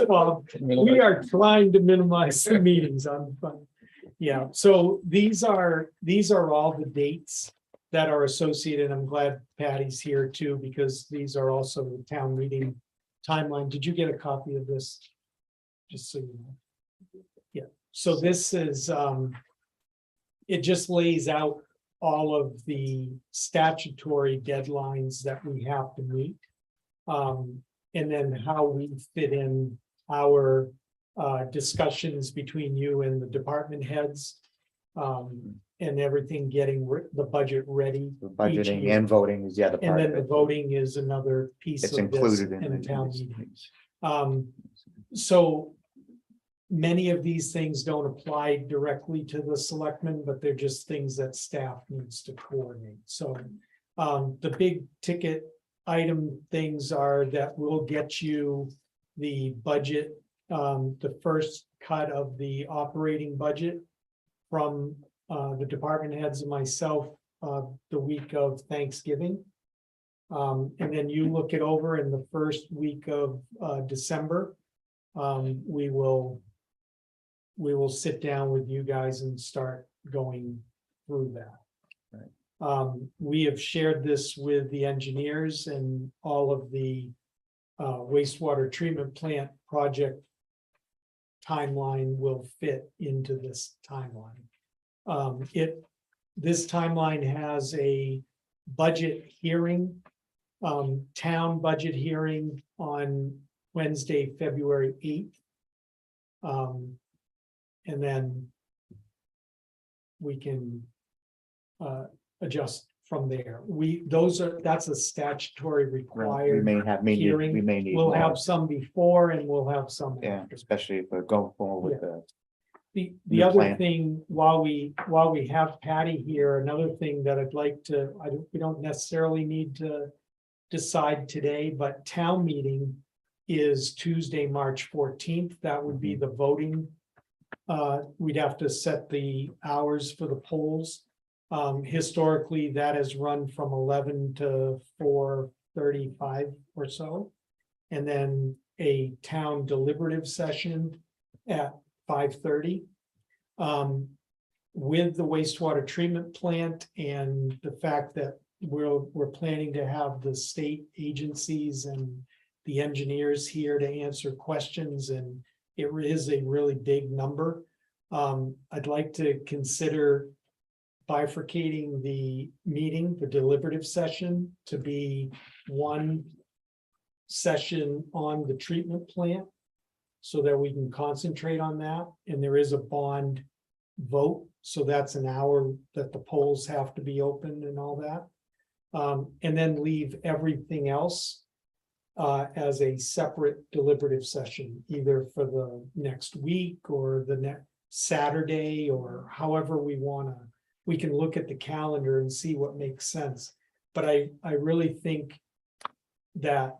Bob, we are trying to minimize the meetings on fun. Yeah, so these are all the dates that are associated. I'm glad Patty's here too, because these are also the town meeting timeline. Did you get a copy of this? Just so you know. Yeah, so this is, it just lays out all of the statutory deadlines that we have to meet. And then how we fit in our discussions between you and the department heads. And everything getting the budget ready. The budgeting year. and voting is the other And part. then of the it. voting is another piece It's of this included in in the town meeting. So many of these things don't apply directly to the selectmen, but they're just things that staff needs to coordinate. So the big ticket item things are that will get you the budget, the first cut of the operating budget from the department heads and myself the week of Thanksgiving. And then you look it over in the first week of December. We will sit down with you guys and start going through that. We have shared this with the engineers, and all of the wastewater treatment plant project timeline will fit into this timeline. This timeline has a budget hearing, town budget hearing on Wednesday, February 8th. And then we can adjust from there. That's a statutory We required. may have, hearing. we may need. We'll more. have some before and we'll have some Yeah, after. especially if we're going forward with the, The New other plan. thing, while we have Patty here, another thing that I'd like to, we don't necessarily need to decide today, but town meeting is Tuesday, March 14th. That would be the voting. We'd have to set the hours for the polls. Historically, that has run from 11 to 4:35 or so. And then a town deliberative session at 5:30. With the wastewater treatment plant and the fact that we're planning to have the state agencies and the engineers here to answer questions, and it is a really big number. I'd like to consider bifurcating the meeting, the deliberative session, to be one session on the treatment plant. so that we can concentrate on that. And there is a bond vote, so that's an hour that the polls have to be open and all that. And then leave everything else as a separate deliberative session, either for the next week or the next Saturday, or however we wanna. We can look at the calendar and see what makes sense. But I really think that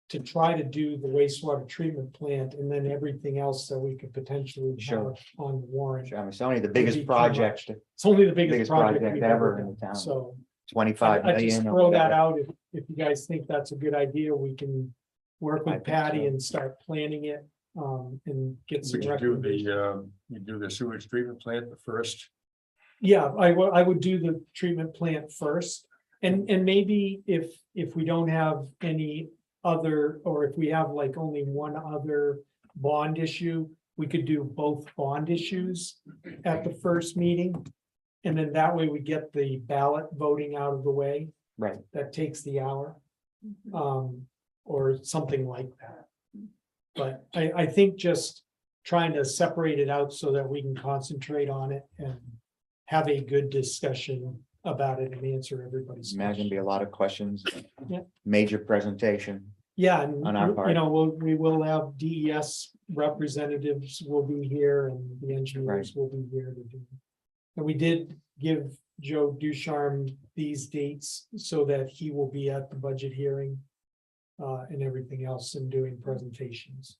to try to do the wastewater treatment plant and then everything else that we could potentially Sure. have on the warrant. I mean, it's only the be biggest too project, It's only the biggest Biggest project project we've ever ever in the done, town. so. 25 I just million. or throw that whatever. out, if you guys think that's a good idea, we can work I with think Patty so. and start planning it, and get some Would you do recommendations. you do the sewage treatment plant the first? Yeah, I would do the treatment plant first, and maybe if we don't have any other, or if we have like only one other bond issue, we could do both bond issues at the first meeting. And then that way we get the ballot voting out of the way. Right. That takes the hour. Or something like that. But I think just trying to separate it out so that we can concentrate on it and have a good discussion about it and answer everybody's Imagine be a questions. lot of questions. Yeah. Major presentation. Yeah, and on our part. you know, we will have DES representatives will be here and the engineers will be here to do. And we did give Joe Ducharme these dates so that he will be at the budget hearing. And everything else and doing presentations.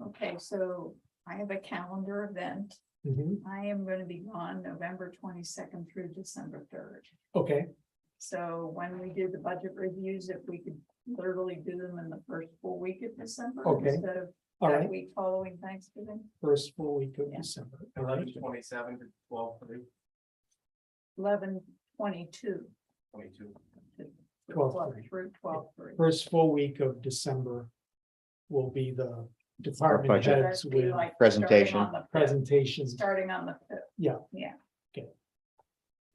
Okay, so I have a calendar event. Mhm. I am gonna be gone November 22nd through December 3rd. Okay, So when we did the budget reviews, if we could literally do them in the first full week of December Okay. instead of all that right, week following Thanksgiving, first full week of Yeah. December. All right. 11/27 to 12/3, 11/22. 22. 12/3. Through 12/3. First full week of December will be the department budget. heads That'd be with like Presentation. starting on the fifth. presentations. Starting on the 5th. Yeah. Yeah. Okay.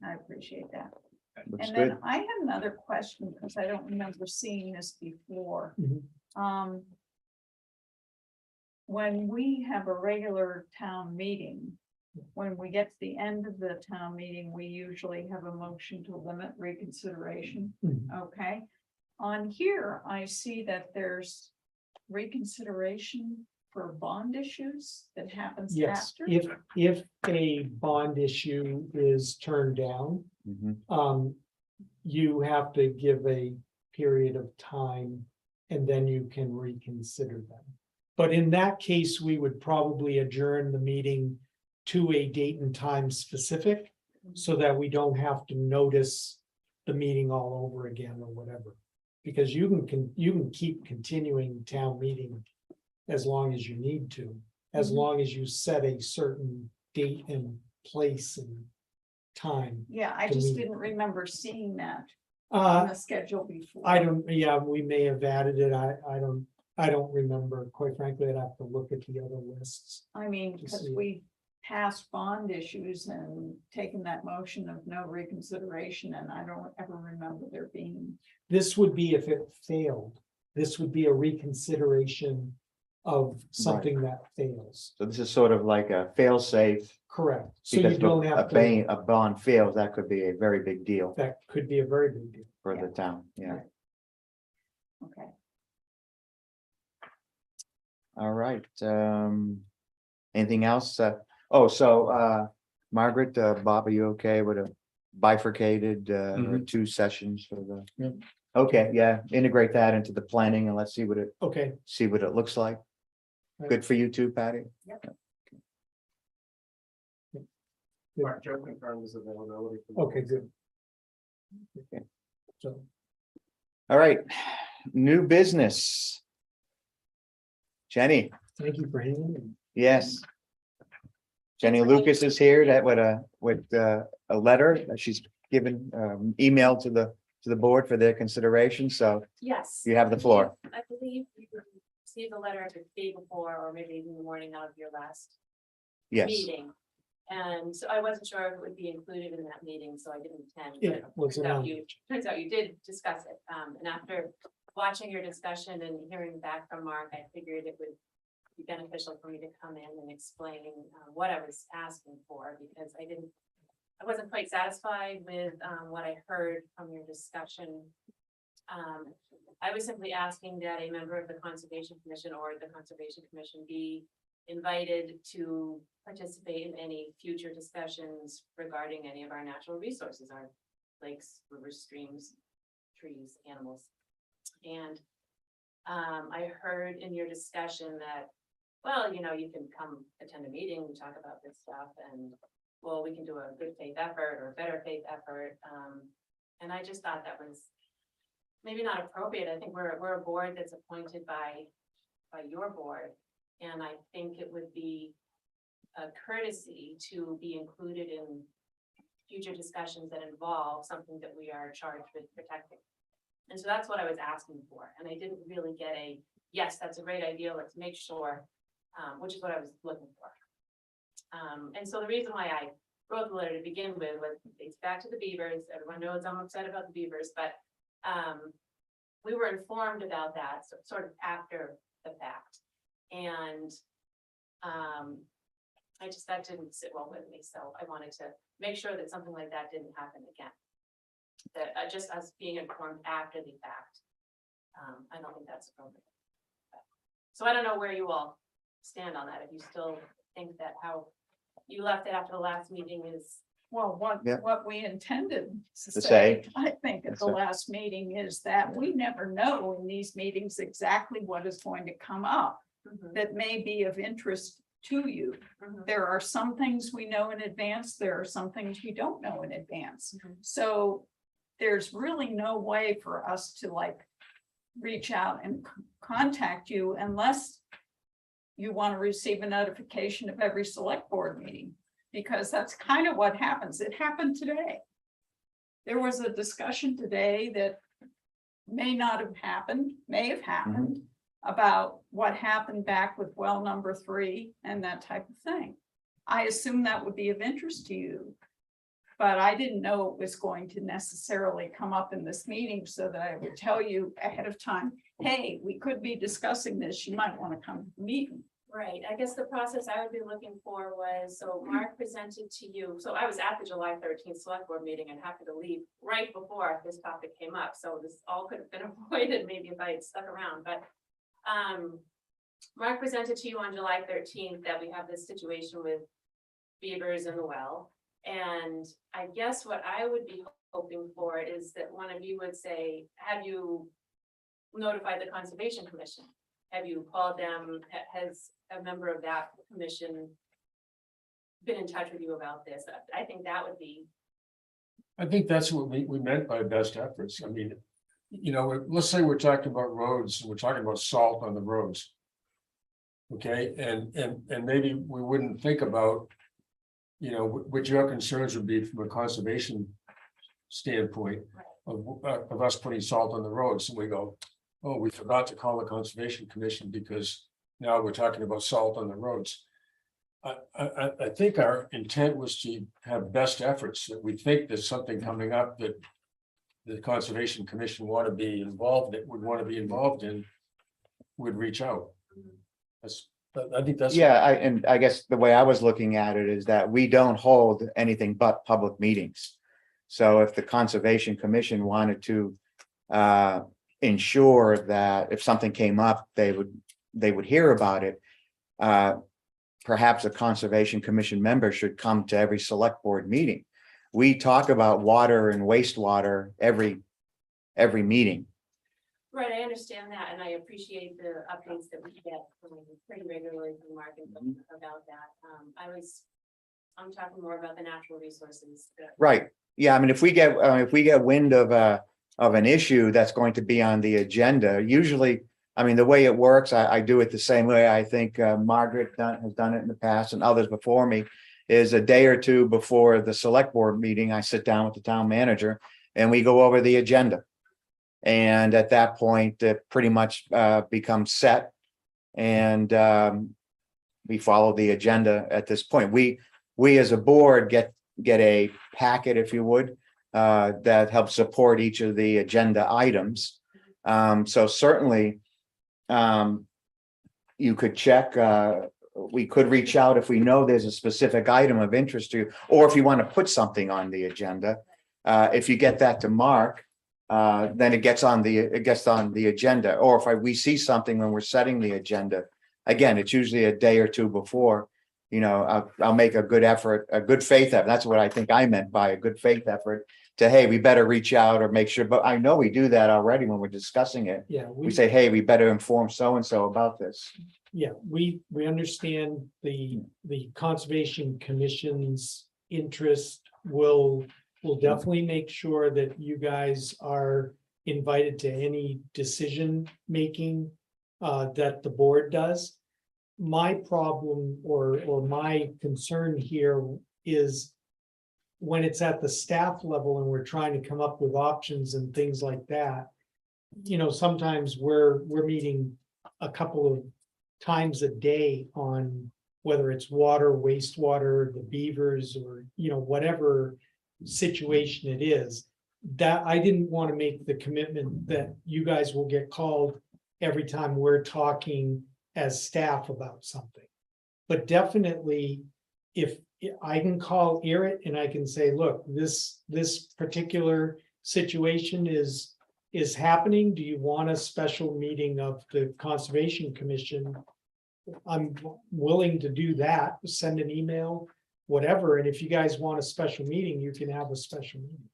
I appreciate that. Looks And good. then I had another question, because I don't remember seeing this before. Mhm. When we have a regular town meeting, when we get to the end of the town meeting, we usually have a motion to limit reconsideration. Mhm. Okay, on here, I see that there's reconsideration for bond issues that happens Yes, after. if a bond issue is turned down, Mhm. you have to give a period of time and then you can reconsider them. But in that case, we would probably adjourn the meeting to a date and time specific so that we don't have to notice the meeting all over again or whatever. Because you can keep continuing town meeting as long as you need to, as long as you set a certain date and place and time. Yeah, I to just meet. didn't remember seeing that on the schedule before. I don't, yeah, we may have added it. I don't remember, quite frankly. I'd have to look at the other lists. I mean, to because see it. we passed bond issues and taken that motion of no reconsideration, and I don't ever remember there being. This would be if it failed. This would be a reconsideration of something that fails. So this is sort of like a fail safe. Correct. So Because you don't if have to, a bond fails, that could be a very big deal that could be a very big deal. for the town. Yeah. Okay. All right. Anything else? Margaret, Bob, are you okay with a bifurcated, or Mhm. 2 sessions for the? Yep. Okay, yeah, integrate that into the planning and let's see what it looks like. Right. Good for you too, Patty? Mark, Joe confirmed his availability. for the- Okay, good. Okay. So, All right, new business. Jenny, thank you for hanging. yes. Jenny Lucas is here that with a letter that she's given, email to the board for their consideration, so Yes. you have the floor. I believe you received a letter the day before, or maybe even the morning of your last Yes, meeting. And so I wasn't sure if it would be included in that meeting, so I didn't attend. It but was turns out you did discuss it. And after watching your discussion and hearing back from Mark, I figured it would be beneficial for me to come in and explain what I was asking for, because I wasn't quite satisfied with what I heard from your discussion. I was simply asking that a member of the Conservation Commission or the Conservation Commission be invited to participate in any future discussions regarding any of our natural resources, our lakes, rivers, streams, trees, animals. And I heard in your discussion that, well, you know, you can come attend a meeting, we talk about this stuff, and well, we can do a good faith effort or a better faith effort. And I just thought that was maybe not appropriate. I think we're a board that's appointed by your board. And I think it would be a courtesy to be included in future discussions that involve something that we are charged with protecting. And so that's what I was asking for. And I didn't really get a, yes, that's a great idea, let's make sure, which is what I was looking for. And so the reason why I wrote the letter to begin with was it's back to the beavers. Everyone knows I'm upset about the beavers, but we were informed about that sort of after the fact. And that didn't sit well with me. So I wanted to make sure that something like that didn't happen again. That just us being informed after the fact. I don't think that's appropriate. So I don't know where you all stand on that. If you still think that how you left it after the last meeting is. Well, Yeah. what we intended to To say, say. I think at Yes, the sir. last meeting is that we never know in these meetings exactly what is going to come up that may be of interest to you. There are some things we know in advance, there are some things we don't know in advance. So there's really no way for us to like reach out and contact you unless you want to receive a notification of every select board meeting, because that's kind of what happens. It happened today. There was a discussion today that may not have happened, may have happened about what happened back with well number 3 and that type of thing. I assume that would be of interest to you, but I didn't know it was going to necessarily come up in this meeting so that I would tell you ahead of time, hey, we could be discussing this, you might want to come to the meeting. Right, I guess the process I would be looking for was, so Mark presented to you, so I was at the July 13th select board meeting and happened to leave right before this topic came up, so this all could have been avoided maybe if I had stuck around, but Mark presented to you on July 13th that we have this situation with beavers in the well, and I guess what I would be hoping for is that one of you would say, have you notified the Conservation Commission? Have you called them? Has a member of that commission been in touch with you about this? I think that would be. I think that's what we meant by best efforts. I mean, you know, let's say we're talking about roads, and we're talking about salt on the roads. Okay, and maybe we wouldn't think about, you know, what your concerns would be from a conservation standpoint of us putting salt on the roads, and we go, oh, we forgot to call the Conservation Commission because now we're talking about salt on the roads. I think our intent was to have best efforts, that we think there's something coming up that the Conservation Commission would want to be involved in, would reach out. I think that's. Yeah, and I guess the way I was looking at it is that we don't hold anything but public meetings. So if the Conservation Commission wanted to ensure that if something came up, they would hear about it. Perhaps a Conservation Commission member should come to every select board meeting. We talk about water and wastewater every meeting. Right, I understand that, and I appreciate the updates that we get pretty regularly from Mark and about that. I'm talking more about the natural resources. Right. Yeah. I mean, if we get wind of an issue that's going to be on the agenda, usually, I mean, the way it works, I do it the same way. I think Margaret has done it in the past and others before me, is a day or two before the select board meeting, I sit down with the town manager and we go over the agenda. And at that point, it pretty much becomes set, and we follow the agenda at this point. We as a board get a packet, if you would, that helps support each of the agenda items. So certainly, you could check, we could reach out if we know there's a specific item of interest to you, or if you want to put something on the agenda. If you get that to Mark, then it gets on the agenda, or if we see something when we're setting the agenda. Again, it's usually a day or two before, I'll make a good effort, a good faith effort. That's what I think I meant by a good faith effort to, hey, we better reach out or make sure, but I know we do that already when we're discussing it. Yeah, We say, hey, we better inform so-and-so about this. yeah, we understand the Conservation Commission's interest. We'll definitely make sure that you guys are invited to any decision-making that the board does. My problem or my concern here is when it's at the staff level and we're trying to come up with options and things like that, sometimes we're meeting a couple of times a day on whether it's water, wastewater, the beavers, or, whatever situation it is, that I didn't want to make the commitment that you guys will get called every time we're talking as staff about something. But definitely, if I can call Eric and I can say, look, this particular situation is happening. Do you want a special meeting of the Conservation Commission? I'm willing to do that, send an email, whatever. And if you guys want a special meeting, you can have a special meeting.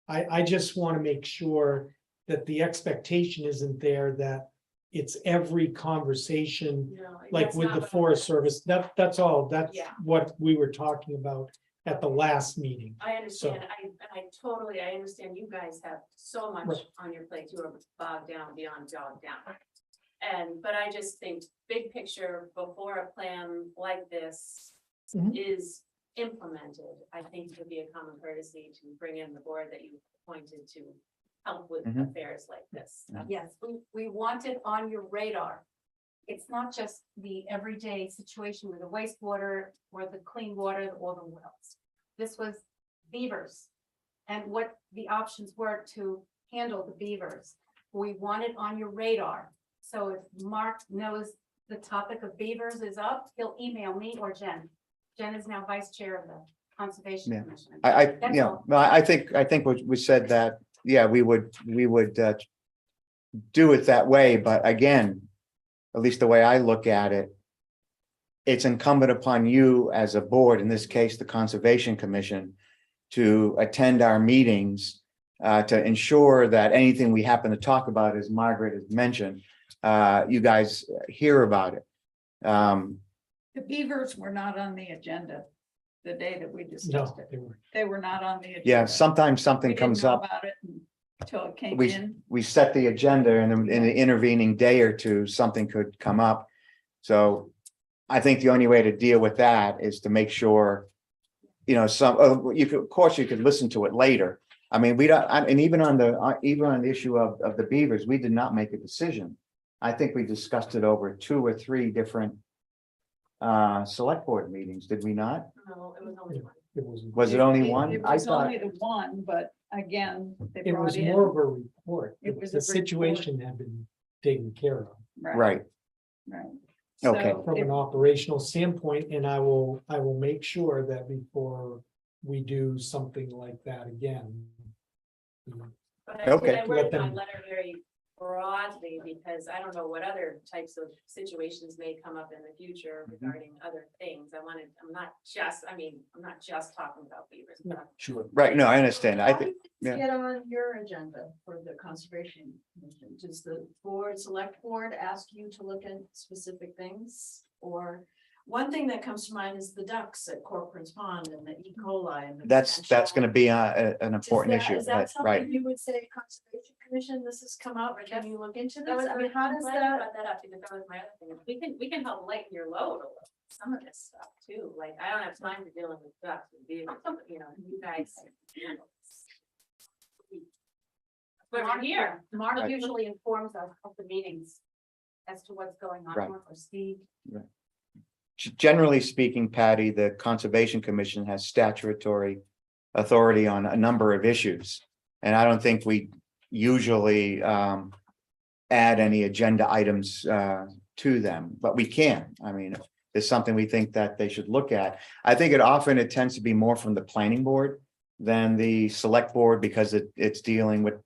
I just want to make sure that the expectation isn't there that it's every conversation, like that's with not the what Forest Service. That's all. That's Yeah. what we were talking about at the last meeting. I understand, I understand you guys have so much Right. on your plate, you are bogged down beyond bogged down. But I just think, big picture, before a plan like this Mhm. is implemented, I think it would be a common courtesy to bring in the board that you appointed to help with Mhm. affairs like this. Yes, we want it on your radar. It's not just the everyday situation with the wastewater or the clean water or the wells. This was beavers and what the options were to handle the beavers. We want it on your radar. So if Mark knows the topic of beavers is up, he'll email me or Jen. Jen is now vice chair of the Conservation Yeah. Commission. That's all. No, I think we said that, yeah, we would do it that way, but again, at least the way I look at it, it's incumbent upon you as a board, in this case, the Conservation Commission, to attend our meetings, to ensure that anything we happen to talk about, as Margaret has mentioned, you guys hear about it. The beavers were not on the agenda the day that we No, discussed it. they weren't. They were not on the agenda. Yeah, sometimes We something didn't comes know up. about it until it came We in. we set the agenda and in the intervening day or two, something could come up. So I think the only way to deal with that is to make sure, you could, of course, you could listen to it later. I mean, we don't, and even on the issue of the beavers, we did not make a decision. I think we discussed it over 2 or 3 different select board meetings, did we not? No, it was only one. It wasn't. Was it only one? It I was thought, only the one, but again, they It brought was in. more of a report. It was The a situation had been taken care of right, Right. Okay. So from it- an operational standpoint, and I will make sure that before we do something like that again. But Okay. I worded Let my them- letter very broadly because I don't know what other types of situations may come up in the future Mhm. regarding other things. I'm not just talking about beavers. but Sure. right, no, I understand, I How think, did this yeah. Get on your agenda for the Conservation Commission. Does the select board ask you to look at specific things? Or one thing that comes to mind is the ducks at Corcoran's Pond and the E. coli. And the That's potential- gonna be an Is important that- issue, Is that right? something you would say, Conservation Commission, this has come up, or can you look into this? I mean, how I'm does glad you that? brought that up because that was my other thing. We can help lighten your load a little, some of this stuff too. Like, I don't have time for dealing with ducks and beavers, you guys. handle this. But we're here. Mark Right. usually informs us of the meetings as to what's going on, Right. or Steve. Generally speaking, Patty, the Conservation Commission has statutory authority on a number of issues. And I don't think we usually add any agenda items to them, but we can. I mean, if it's something we think that they should look at. I think it tends to be more from the planning board than the select board, because it's dealing with,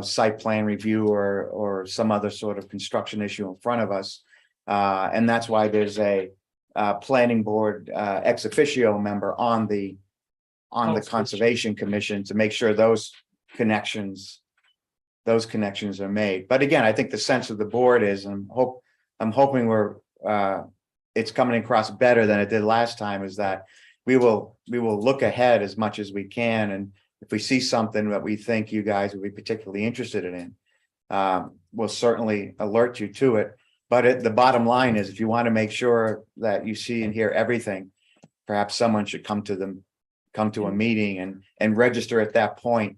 site plan review or some other sort of construction issue in front of us. And that's why there's a planning board ex officio member on the Conservation Commission to make sure those connections are made. But again, I think the sense of the board is, and I'm hoping it's coming across better than it did last time, is that we will look ahead as much as we can, and if we see something that we think you guys would be particularly interested in, we'll certainly alert you to it. But the bottom line is, if you want to make sure that you see and hear everything, perhaps someone should come to a meeting and register at that point.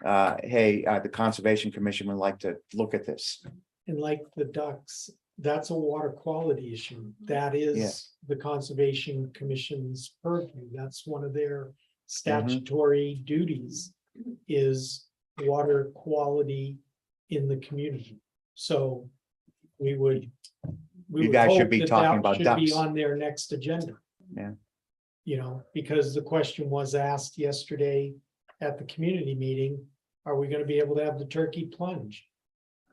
Hey, the Conservation Commission would like to look at this. And like the ducks, that's a water quality issue. That Yeah. is the Conservation Commission's purview. That's one of their statutory duties, is water quality in the community. So we would. You guys should be talking about Should be ducks. on their next agenda. Yeah. Because the question was asked yesterday at the community meeting, are we gonna be able to have the turkey plunge?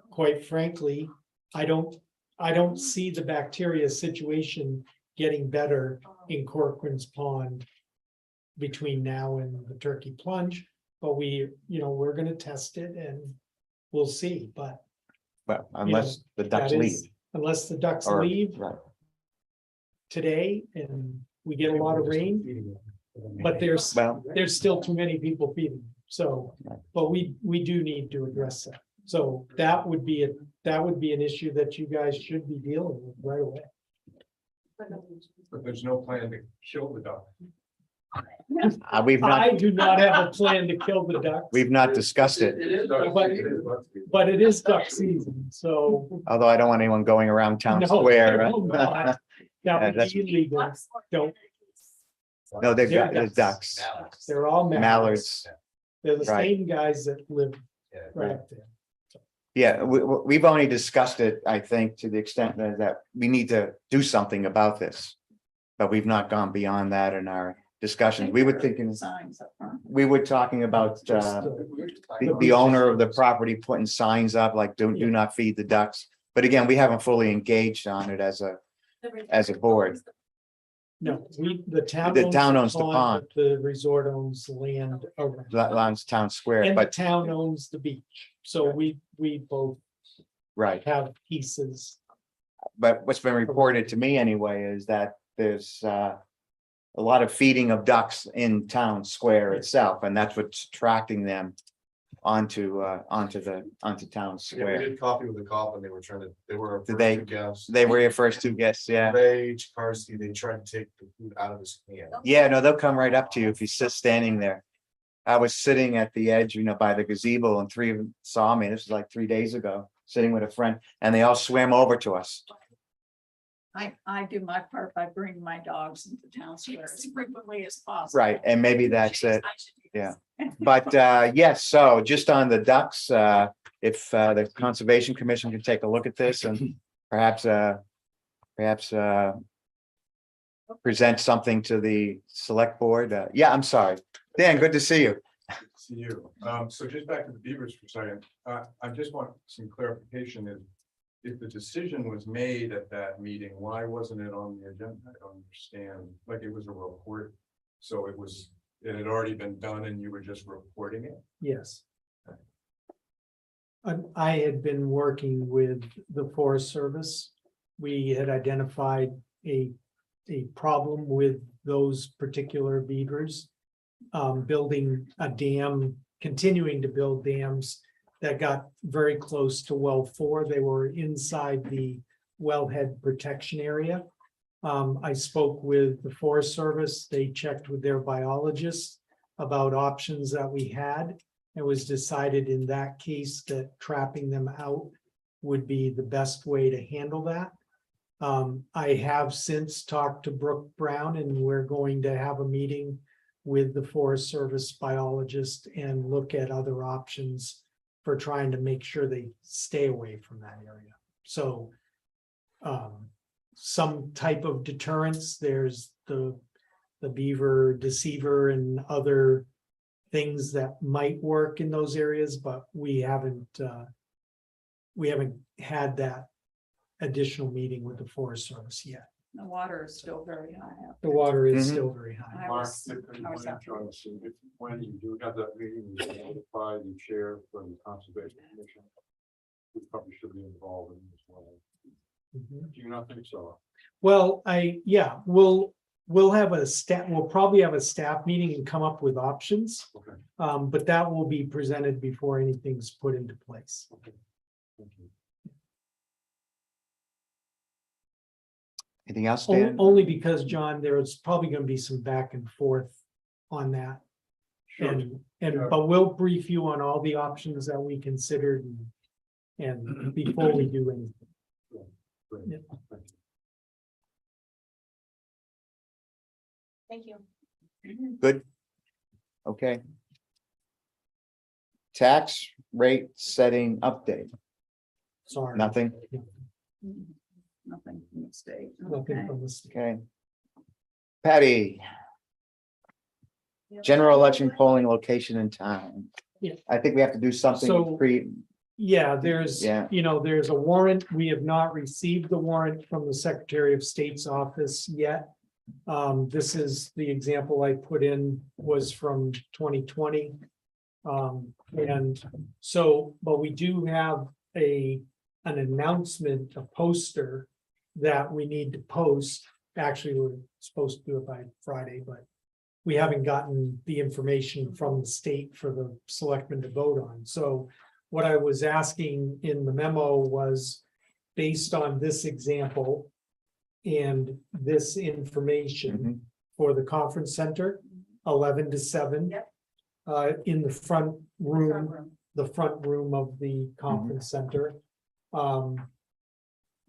Quite frankly, I don't see the bacteria situation getting better in Corcoran's Pond between now and the turkey plunge, but we're gonna test it and we'll see, but Well, unless the ducks that leave. is, unless the ducks Or- leave Right. today and we get a lot of rain, but there's still too many people feeding, so, Right. but we do need to address that. So that would be an issue that you guys should be dealing with right away. But there's no plan to kill the duck. We've I not, do not have a plan to kill the ducks, we've not discussed it, but it is duck season, so. although I don't want anyone going around town No, square. no, not. That would that's- be illegal. Don't, No, they're They're ducks. they're all mallards. Mallards. They're the Right. same guys that live Yeah. right up there. Yeah, we've only discussed it, I think, to the extent that we need to do something about this. But we've not gone beyond that in our discussions. We were thinking, Signs up front. we were talking about Just, the owner of the property putting signs up like do not feed the ducks. But again, we haven't fully engaged on it as a board. No, the town. The town owns the pond. but The resort owns land around. Lons Town Square, And the but town owns the beach, so we both right. have pieces. But what's been reported to me anyway is that there's a lot of feeding of ducks in town square itself, and that's what's attracting them onto town Yeah, we square. did coffee with the cop and they were our Did first they- two guests. They were your first two guests, yeah. Ray, Chikarsky, they tried to take the food out of his hand. Yeah, no, they'll come right up to you if you sit standing there. I was sitting at the edge, by the gazebo, and three of them saw me. This was like 3 days ago, sitting with a friend, and they all swam over to us. I do my part by bringing my dogs into town square as frequently as possible. Right, and maybe that's it. I should do this. Yeah. But yes, so just on the ducks, if the Conservation Commission can take a look at this and perhaps present something to the select board. Yeah, I'm sorry. Dan, good to see you. See you. So just back to the beavers for a second. I just want some clarification. If the decision was made at that meeting, why wasn't it on the agenda? I don't understand. Like, it was a report. So it had already been done and you were just reporting it? Yes. I had been working with the Forest Service. We had identified a problem with those particular beavers. Building a dam, continuing to build dams that got very close to well 4. They were inside the wellhead protection area. I spoke with the Forest Service. They checked with their biologists about options that we had. It was decided in that case that trapping them out would be the best way to handle that. I have since talked to Brooke Brown, and we're going to have a meeting with the Forest Service biologist and look at other options for trying to make sure they stay away from that area. So some type of deterrence. There's the beaver deceiver and other things that might work in those areas, but we haven't had that additional meeting with the Forest Service yet. The water is still very high up. The water is Mhm. still very high. I was- I was out. When you do have that meeting, you notify the chair from the Conservation Commission. We probably should be involved in this as well. Mhm. Do you not think so? Well, we'll have we'll probably have a staff meeting and come up with options. Okay. But that will be presented before anything's put into place. Thank you. Anything else, Dan? Only because, John, there's probably gonna be some back and forth on that. But we'll brief you on all the options that we considered and before we do anything. Great. Yeah. Thank you. Good. Okay. Tax rate setting update, Sorry. nothing, Nothing from the state. Nothing Okay. from this. okay. Patty, general election polling location and time. Yeah. I think we have to do something So- Yeah, there's, Yeah. there's a warrant. We have not received the warrant from the Secretary of State's office yet. This is the example I put in was from 2020. And so, but we do have an announcement, a poster that we need to post. Actually, we're supposed to do it by Friday, but we haven't gotten the information from the state for the selectmen to vote on. So what I was asking in the memo was based on this example and this information Mhm. for the conference center, 11 to 7. Yep. In the front Front room, room. the front room of the conference center.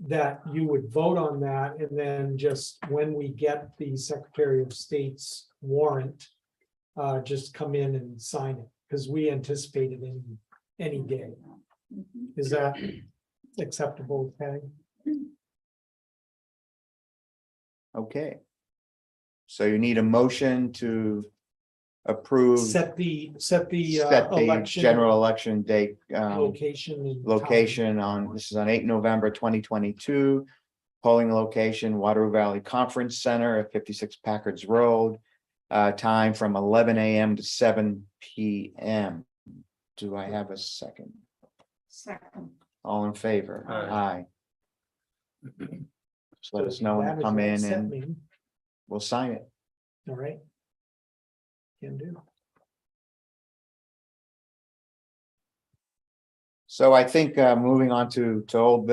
That you would vote on that, and then just when we get the Secretary of State's warrant, just come in and sign it, because we anticipate it any day. Mhm. Is that acceptable, Patty? Okay. So you need a motion to approve, Set the set the election general election date, location. and time. location this is on 8 November 2022. Polling location, Waterloo Valley Conference Center at 56 Packards Road. Time from 11 a.m. to 7 p.m. Do I have a second? Second. All in favor? Aye. Just let So us know when that to is come all in set, and meeting. we'll sign it. All right. Can do. So I think moving on to old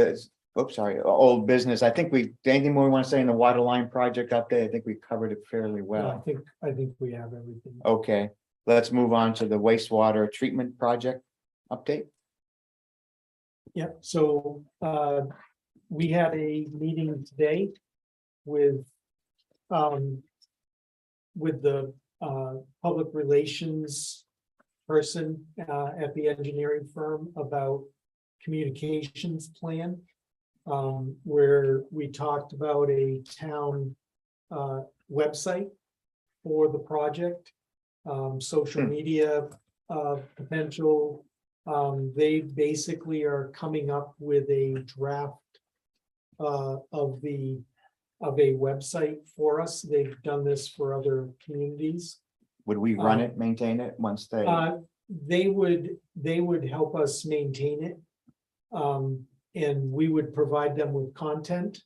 business. I think anything more we want to say in the water line project update? I think we covered it fairly No, well. I think we have everything. Okay, let's move on to the wastewater treatment project update. Yeah, so we had a meeting today with the public relations person at the engineering firm about communications plan. Where we talked about a town website for the project, social media potential. They basically are coming up with a draft of a website for us. They've done this for other communities. Would we run it, maintain it once they? They would help us maintain it. And we would provide them with content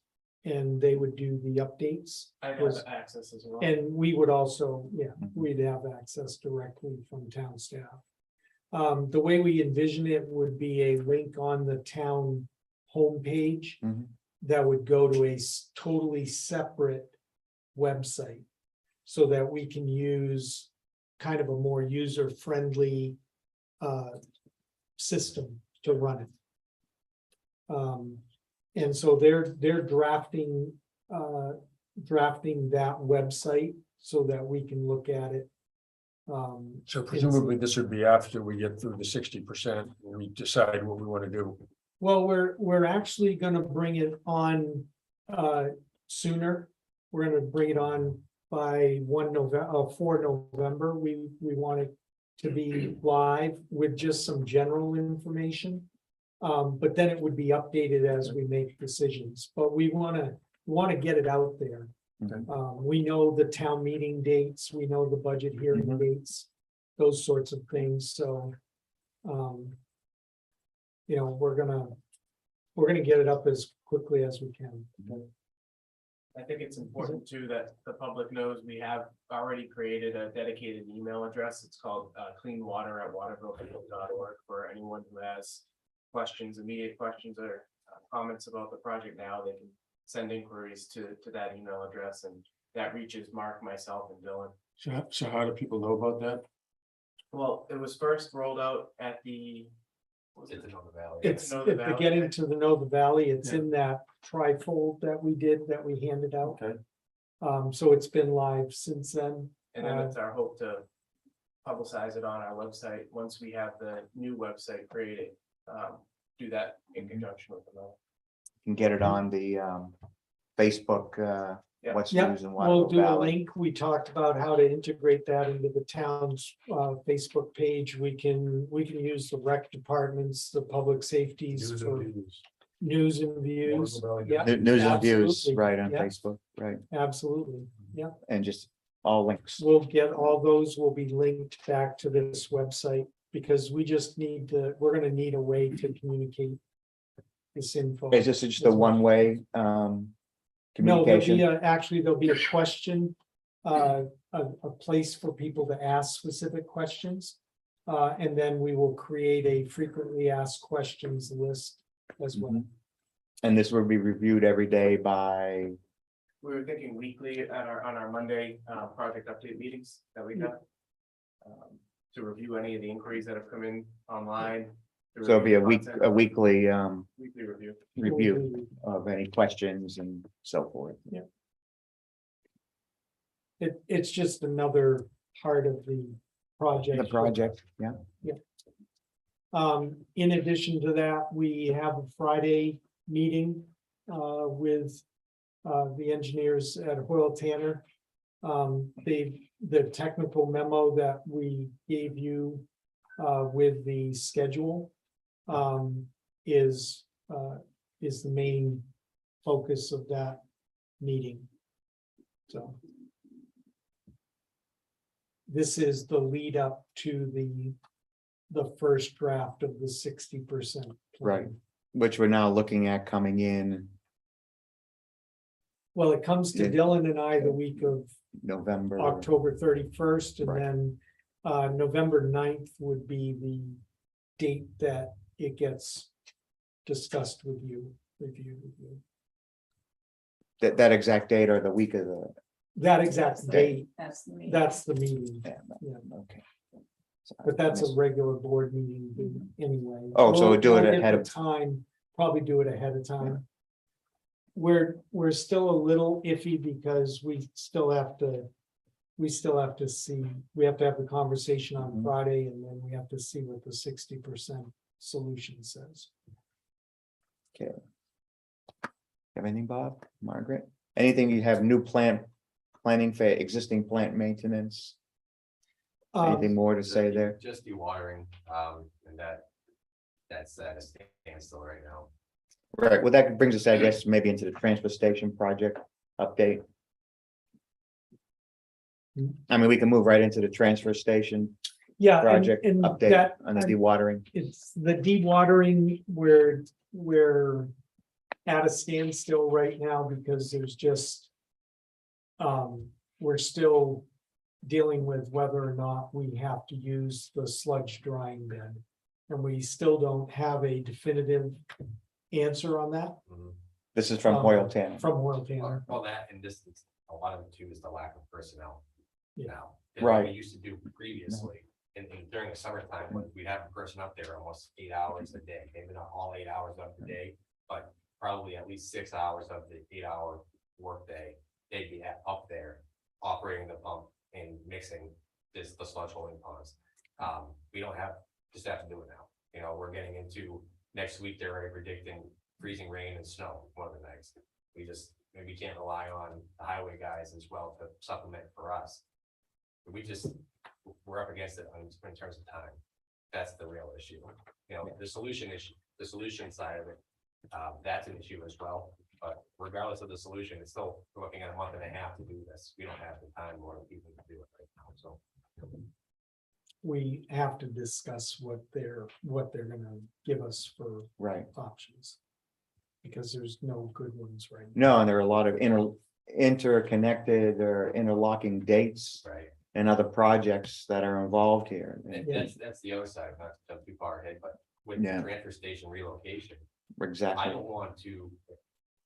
and they would do the updates. I have access as well. And we would also, we'd have access directly from town staff. The way we envision it would be a link on the town homepage Mhm. that would go to a totally separate website so that we can use kind of a more user-friendly system to run it. And so they're drafting that website so that we can look at it. So presumably this would be after we get through the 60%, and we decide what we want to do. Well, we're actually gonna bring it on sooner. We're gonna bring it on by 4 November. We want it to be live with just some general information. But then it would be updated as we make decisions, but we wanna get it out there. Okay. We know the town meeting dates, we know the budget hearing Mhm. dates, those sorts of things, so. You know, we're gonna get it up as quickly as we can. I think it's important too that the public knows we have already created a dedicated email address. It's called cleanwater@waterville.org for anyone who has questions, immediate questions or comments about the project now. They can send inquiries to that email address, and that reaches Mark, myself, and Dylan. So how do people know about that? Well, it was first rolled out at the. what was It's it? in the valley. It's Know the at the Valley. getting to the Know the Valley, it's Yeah. in that trifold that we did, that we handed out. Okay. So it's been live since then. And then it's our hope to publicize it on our website once we have the new website created. Do that in conjunction with the. Can get it on the Facebook, Yeah. what's Yeah, news in we'll Waterville do a Valley. link. We talked about how to integrate that into the town's Facebook page. We can use the rec departments, the public safeties News for and views. news and views. Waterville Valley Yeah, News and views, absolutely. right, on Yeah. Facebook, right, absolutely. Yeah, and just all links. we'll get all those will be linked back to this website because we just we're gonna need a way to communicate this info. Is this just a one-way No, communication? there'll be a question, a place for people to ask specific questions. And then we will create a frequently asked questions list as well. Mhm. And this will be reviewed every day by, We were thinking weekly on our Monday, project update meetings that we have. To review any of the inquiries that have come in online. to so it'll be a review week, content. a weekly Weekly review. review of any questions and so forth. It's just another part of the project. The project, yeah. In addition to that, we have a Friday meeting with the engineers at Hoyle Tanner. The technical memo that we gave you with the schedule is the main focus of that meeting. So this is the lead up to the first draft of the 60%. Right. Which we're now looking at coming in Well, it comes to Yeah. Dylan and I the week of November. October 31st, and Right. then November 9th would be the date that it gets discussed with you, reviewed with you. That exact date or the week of the, That exact date, That's the meeting. that's the meeting, yeah, yeah, okay. but that's a regular board meeting anyway. Oh, so we'll do it get ahead the of- time, probably do it ahead of time. We're still a little iffy because we still have to see, we have to have the conversation on Mhm. Friday, and then we have to see what the 60% solution says. Okay. Have anything, Bob, Margaret? Anything you have new planning for existing plant maintenance? Anything more to say there? Just dewatering, and that's at a standstill right now. Right, well, that brings us, I guess, maybe into the transfer station project update. I mean, we can move right into the transfer station Yeah, project and update that, on the dewatering. it's the dewatering, we're at a standstill right now because there's just. We're still dealing with whether or not we have to use the sludge drying bed. And we still don't have a definitive answer on that This is from Hoyle Tanner. from Hoyle Tanner. Well, that and this, a lot of it too is the lack of personnel. Yeah. Now, and what Right. we used to do previously, and during the summertime, was we'd have a person up there almost 8 hours a day, maybe not all 8 hours of the day, but probably at least 6 hours of the 8-hour workday. They'd be up there operating the pump and mixing the sludge holding ponds. We don't have, just have to do it now. You know, we're getting into Next week, they're already predicting freezing rain and snow one of the nights. We can't rely on the highway guys as well to supplement for us. We're up against it in terms of time. That's the real issue. You know, the solution side of it, that's an issue as well. But regardless of the solution, it's still, we're looking at a month and a half to do this. We don't have the time or the people to do it right now, so. We have to discuss what they're gonna give us for Right. options. Because there's no good ones right now. No, and there are a lot of interconnected or interlocking dates Right. and other projects that are involved here. And that's the other side, not to jump too far ahead, but with the Yeah. transfer station relocation, I Exactly. don't want to,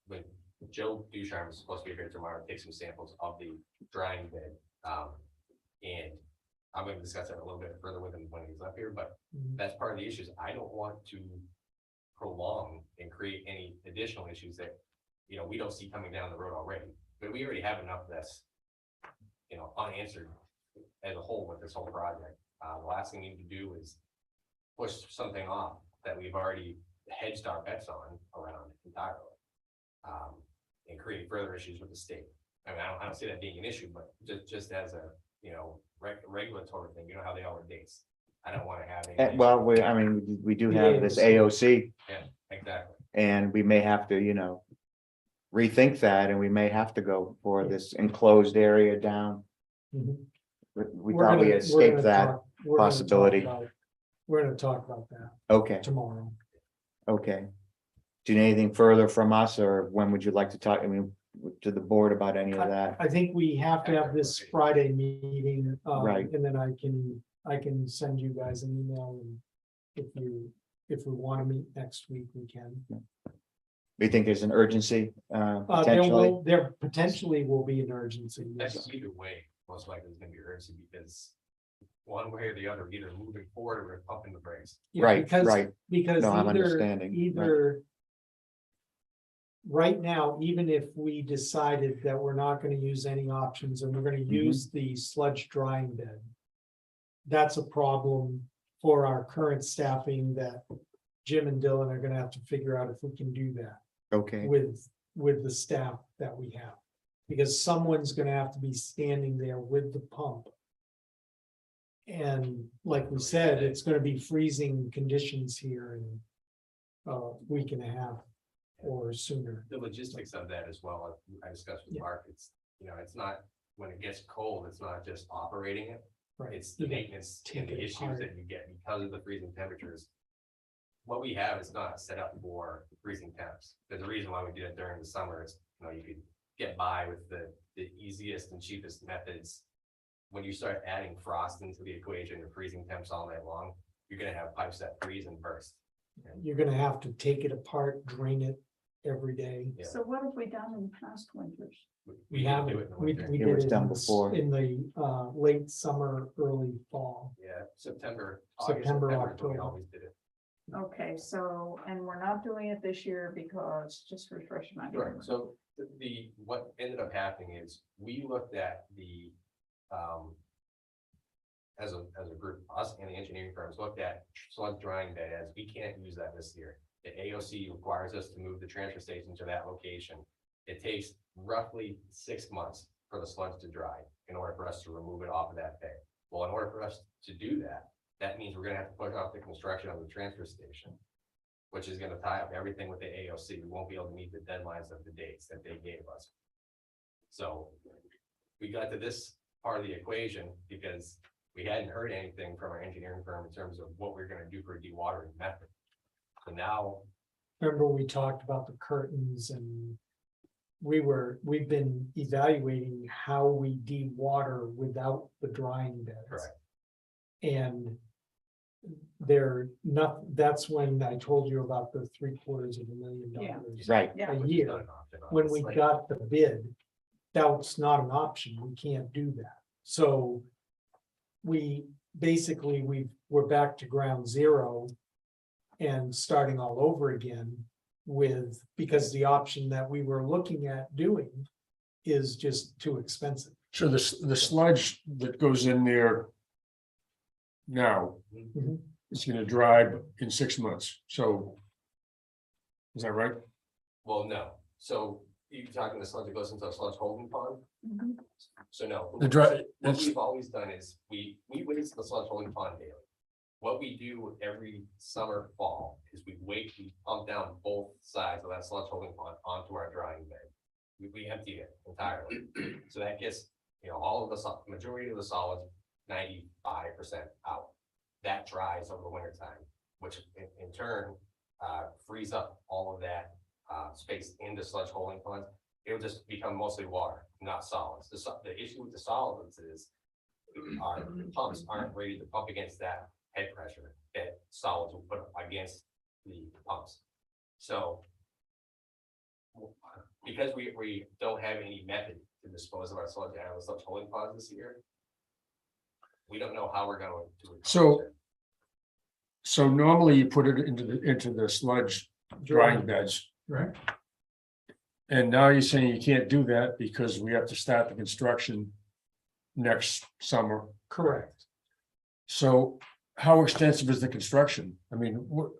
when Joe Ducharme is supposed to be here tomorrow, take some samples of the drying bed. And I'm gonna discuss that a little bit further with him when he's up here, but Mhm. that's part of the issues. I don't want to prolong and create any additional issues that, you know, we don't see coming down the road already. But we already have enough that's, you know, unanswered as a whole with this whole project. The last thing we need to do is push something off that we've already hedged our bets on around entirely. And create further issues with the state. I mean, I don't see that being an issue, but just as a, you know, regulatory thing, you know how they are with dates. I don't want to have any. Well, we do have this AOC Yeah, exactly. and we may have to, you know, rethink that and we may have to go for this enclosed area down. Mhm. We We're thought we gonna- we're escaped gonna that talk- we're gonna talk possibility. We're gonna talk about that Okay, tomorrow. okay. Do you need anything further from us or when would you like to talk, I mean, to the board about any of that? I think we have to have this Friday meeting, Right. and then I can send you guys an email and if we want to meet next week, we can. We think there's an urgency, There potentially? potentially will be an urgency. yes. That's either way, most likely it's gonna be urgency because one way or the other, either moving forward or pumping the brakes. Yeah, Right, because- right. Because No, I'm either, understanding, right. either. Right now, even if we decided that we're not gonna use any options and we're gonna Mhm. use the sludge drying bed. That's a problem for our current staffing that Jim and Dylan are gonna have to figure out if we can do that Okay, with the staff that we have. Because someone's gonna have to be standing there with the pump. And like we said, it's gonna be freezing conditions here in a week and a half or sooner. The logistics of that as well, I discussed with Yeah. Mark, it's, you know, it's not, when it gets cold, it's not just operating it. Right. It's the You gotta maintenance take and the it issues apart. that you get because of the freezing temperatures. What we have is not set up for freezing temps. There's a reason why we did it during the summer. It's, you know, you could get by with the easiest and cheapest methods. When you start adding frost into the equation and freezing temps all night long, you're gonna have pipes that freeze and burst. You're gonna have to take it apart, drain it every day. Yeah. So what have we done in past winters? We had to do it in the We winter. we It did was it done in before. in the late summer, early fall. Yeah, September, August, September, September is when we October. always did it. Okay, so, and we're not doing it this year because, just refresh my memory. Right, so what ended up happening is, we looked at the, as a group, us and the engineering firms looked at sludge drying bed as, we can't use that this year. The AOC requires us to move the transfer station to that location. It takes roughly 6 months for the sludge to dry in order for us to remove it off of that bed. Well, in order for us to do that, that means we're gonna have to push off the construction of the transfer station, which is gonna tie up everything with the AOC. We won't be able to meet the deadlines of the dates that they gave us. So we got to this part of the equation because we hadn't heard anything from our engineering firm in terms of what we're gonna do for a dewatering method. So now, Remember, we talked about the curtains and we've been evaluating how we dewater without the drying beds. correct, And that's when I told you about the $750,000. right, Yeah. A which is year. not an option, When we honestly. got the bid, that's not an option. We can't do that. So we basically, we're back to ground zero and starting all over again because the option that we were looking at doing is just too expensive. So the sludge that goes in there now Mhm. is gonna dry in 6 months. So Is that right? Well, no, so you're talking the sludge that goes into a sludge holding pond? So no. The dry, What that's, we've always done is we waste the sludge holding pond daily. What we do every summer, fall is we pump down both sides of that sludge holding pond onto our drying bed. We empty it entirely. So that gets, all of the majority of the solids, 95% out. That dries over the winter time, which in turn frees up all of that space into sludge holding ponds. It'll just become mostly water, not solids. The issue with the solids is our pumps aren't rated to pump against that head pressure that solids will put against the pumps. So because we don't have any method to dispose of our sludge out of the sludge holding ponds this year, we don't know how we're going to do it. so normally you put it into the sludge drying beds. Right. And now you're saying you can't do that because we have to start the construction next summer. Correct. So how extensive is the construction? I mean, what,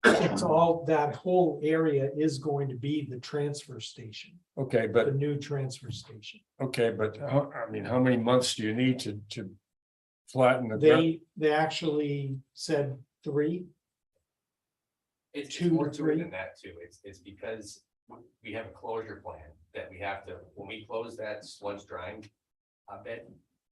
It's all, that whole area is going to be the transfer station, okay, the but, new transfer station. I mean, how many months do you need to flatten the ground? They actually said 3. It's 2 more to to 3. it than that too. It's because we have a closure plan that we have to, when we close that sludge drying bed,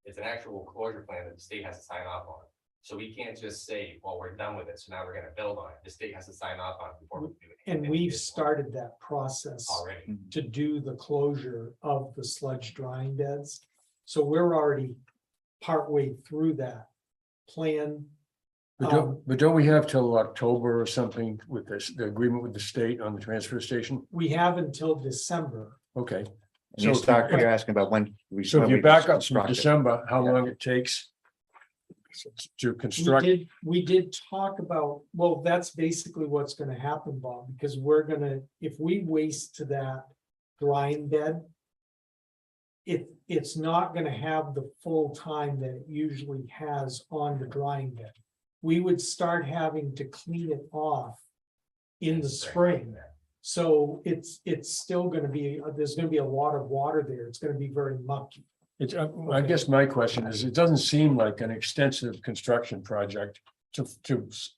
it's an actual closure plan that the state has to sign off on. So we can't just say, well, we're done with it, so now we're gonna build on it. The state has to sign off on it before we do it. And we've started that process Already. to do the closure of the sludge drying beds. So we're already partway through that plan. But don't we have till October or something with this, the agreement with the state on the transfer station? We have until December. Okay. And you So- start, you're asking about when. So if when you we back up from construct it. December, how Yeah. long it takes to construct? We did talk about, well, that's basically what's gonna happen, Bob, because we're gonna, if we waste to that drying bed, it's not gonna have the full time that it usually has on the drying bed. We would start having to clean it off in the spring. So it's still gonna be, there's gonna be a lot of water there. It's gonna be very mucky. It's, I guess my question is, it doesn't seem like an extensive construction project to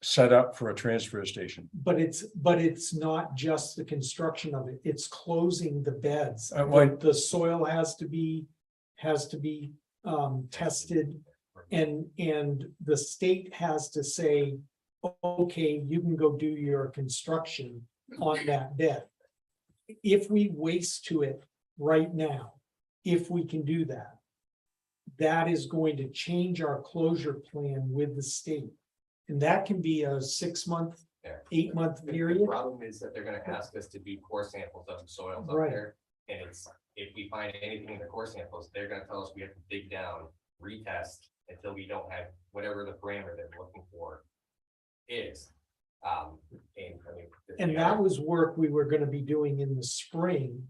set up for a transfer station. But it's not just the construction of it. It's closing the beds. Why- The soil has to be tested. And the state has to say, okay, you can go do your construction on that bed. If we waste to it right now, if we can do that, that is going to change our closure plan with the state. And that can be a 6-month, 8-month The period. problem is that they're gonna ask us to do core samples of the soils up Right. there. And if we find anything in the core samples, they're gonna tell us we have to dig down, retest until we don't have whatever the parameter that we're looking for is. And that was work we were gonna be doing in the spring,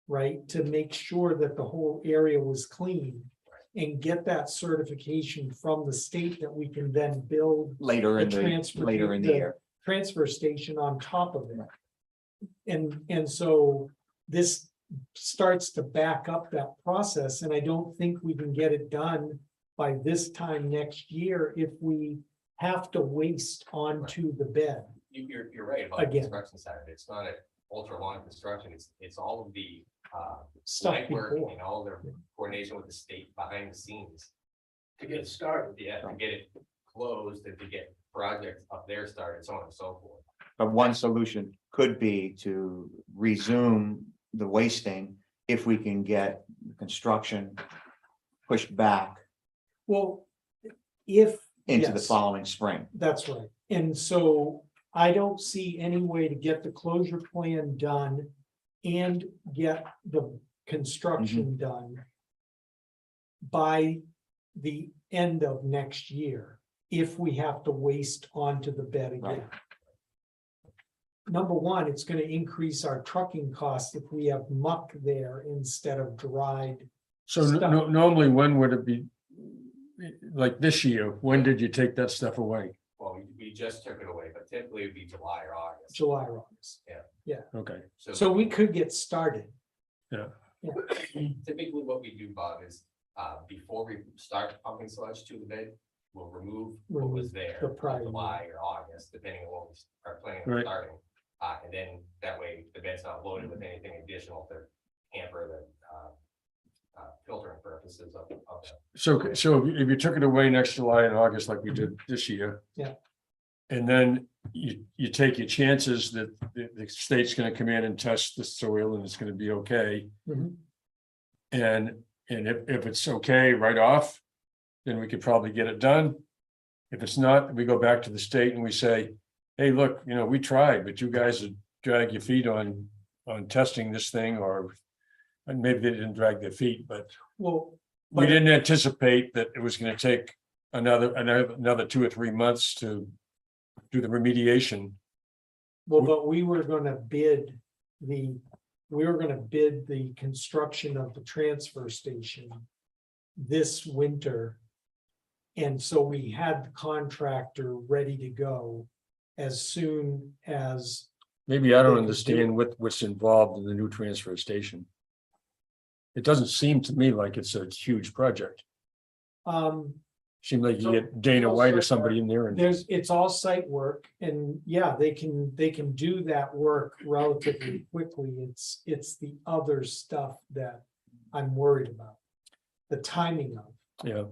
right? To make sure that the whole area was clean. And get that certification from the state that we can then build Later in the the, transfer- later in the the- year. transfer station on top of it. And so this starts to back up that process, and I don't think we can get it done by this time next year if we have to waste onto the bed. You're right about the Again. construction side of it. It's not an ultra long construction. It's all of the Stuff light work before. and all their coordination with the state behind the scenes. To get started. Yeah, to get it closed and to get projects up there started, so on and so forth. But one solution could be to resume the wasting if we can get the construction pushed back Well, if. into the yes. following spring. That's right. And so I don't see any way to get the closure plan done and get the construction done by the end of next year, if we have to waste onto the bed again. Number one, it's gonna increase our trucking costs if we have muck there instead of dried. So normally, when would it be? Like this year, when did you take that stuff away? Well, we just took it away, but typically it'd be July or August. July or August. Okay, So we could get started. Typically, what we do, Bob, is, before we start pumping sludge to the bed, we'll remove what was there. the prior in July or August, depending on what we are planning on Right. starting. And then that way the bed's not loaded with anything additional to hamper the, filtering purposes of that. so if you took it away next July and August like we did this year. Yeah. And then you take your chances that the state's gonna come in and test the soil and it's gonna be okay. Mhm. And if it's okay right off, then we could probably get it done. If it's not, we go back to the state and we say, hey, look, we tried, but you guys would drag your feet on testing this thing, or and maybe they didn't drag their feet, but Well, we didn't anticipate that it was gonna take another 2 or 3 months to do the remediation. but we were gonna bid the construction of the transfer station this winter. And so we had the contractor ready to go as soon as, Maybe I don't They could do understand what's involved in the new transfer station. It doesn't seem to me like it's a huge project. Seemed like you get Dana White or somebody in there and. it's all site work, and yeah, they can do that work relatively quickly. It's the other stuff that I'm worried about. The timing of. Yeah,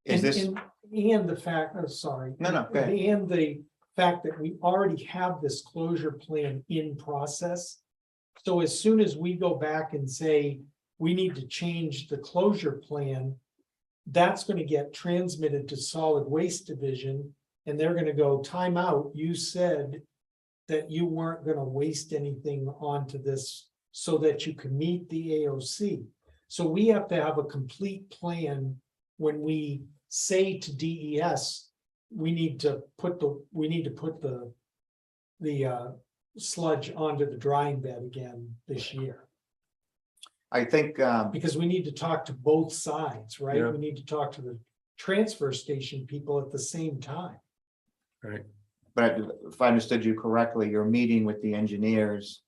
Is this, And the fact, oh, sorry. No, go ahead. And the fact that we already have this closure plan in process. So as soon as we go back and say, we need to change the closure plan, that's gonna get transmitted to solid waste division, and they're gonna go, time out, you said that you weren't gonna waste anything onto this so that you can meet the AOC. So we have to have a complete plan when we say to DES, we need to put the sludge onto the drying bed again this year. I think, Because we need to talk to both sides, right? Yeah. We need to talk to the transfer station people at the same time. right. but if I understood you correctly, you're meeting with the engineers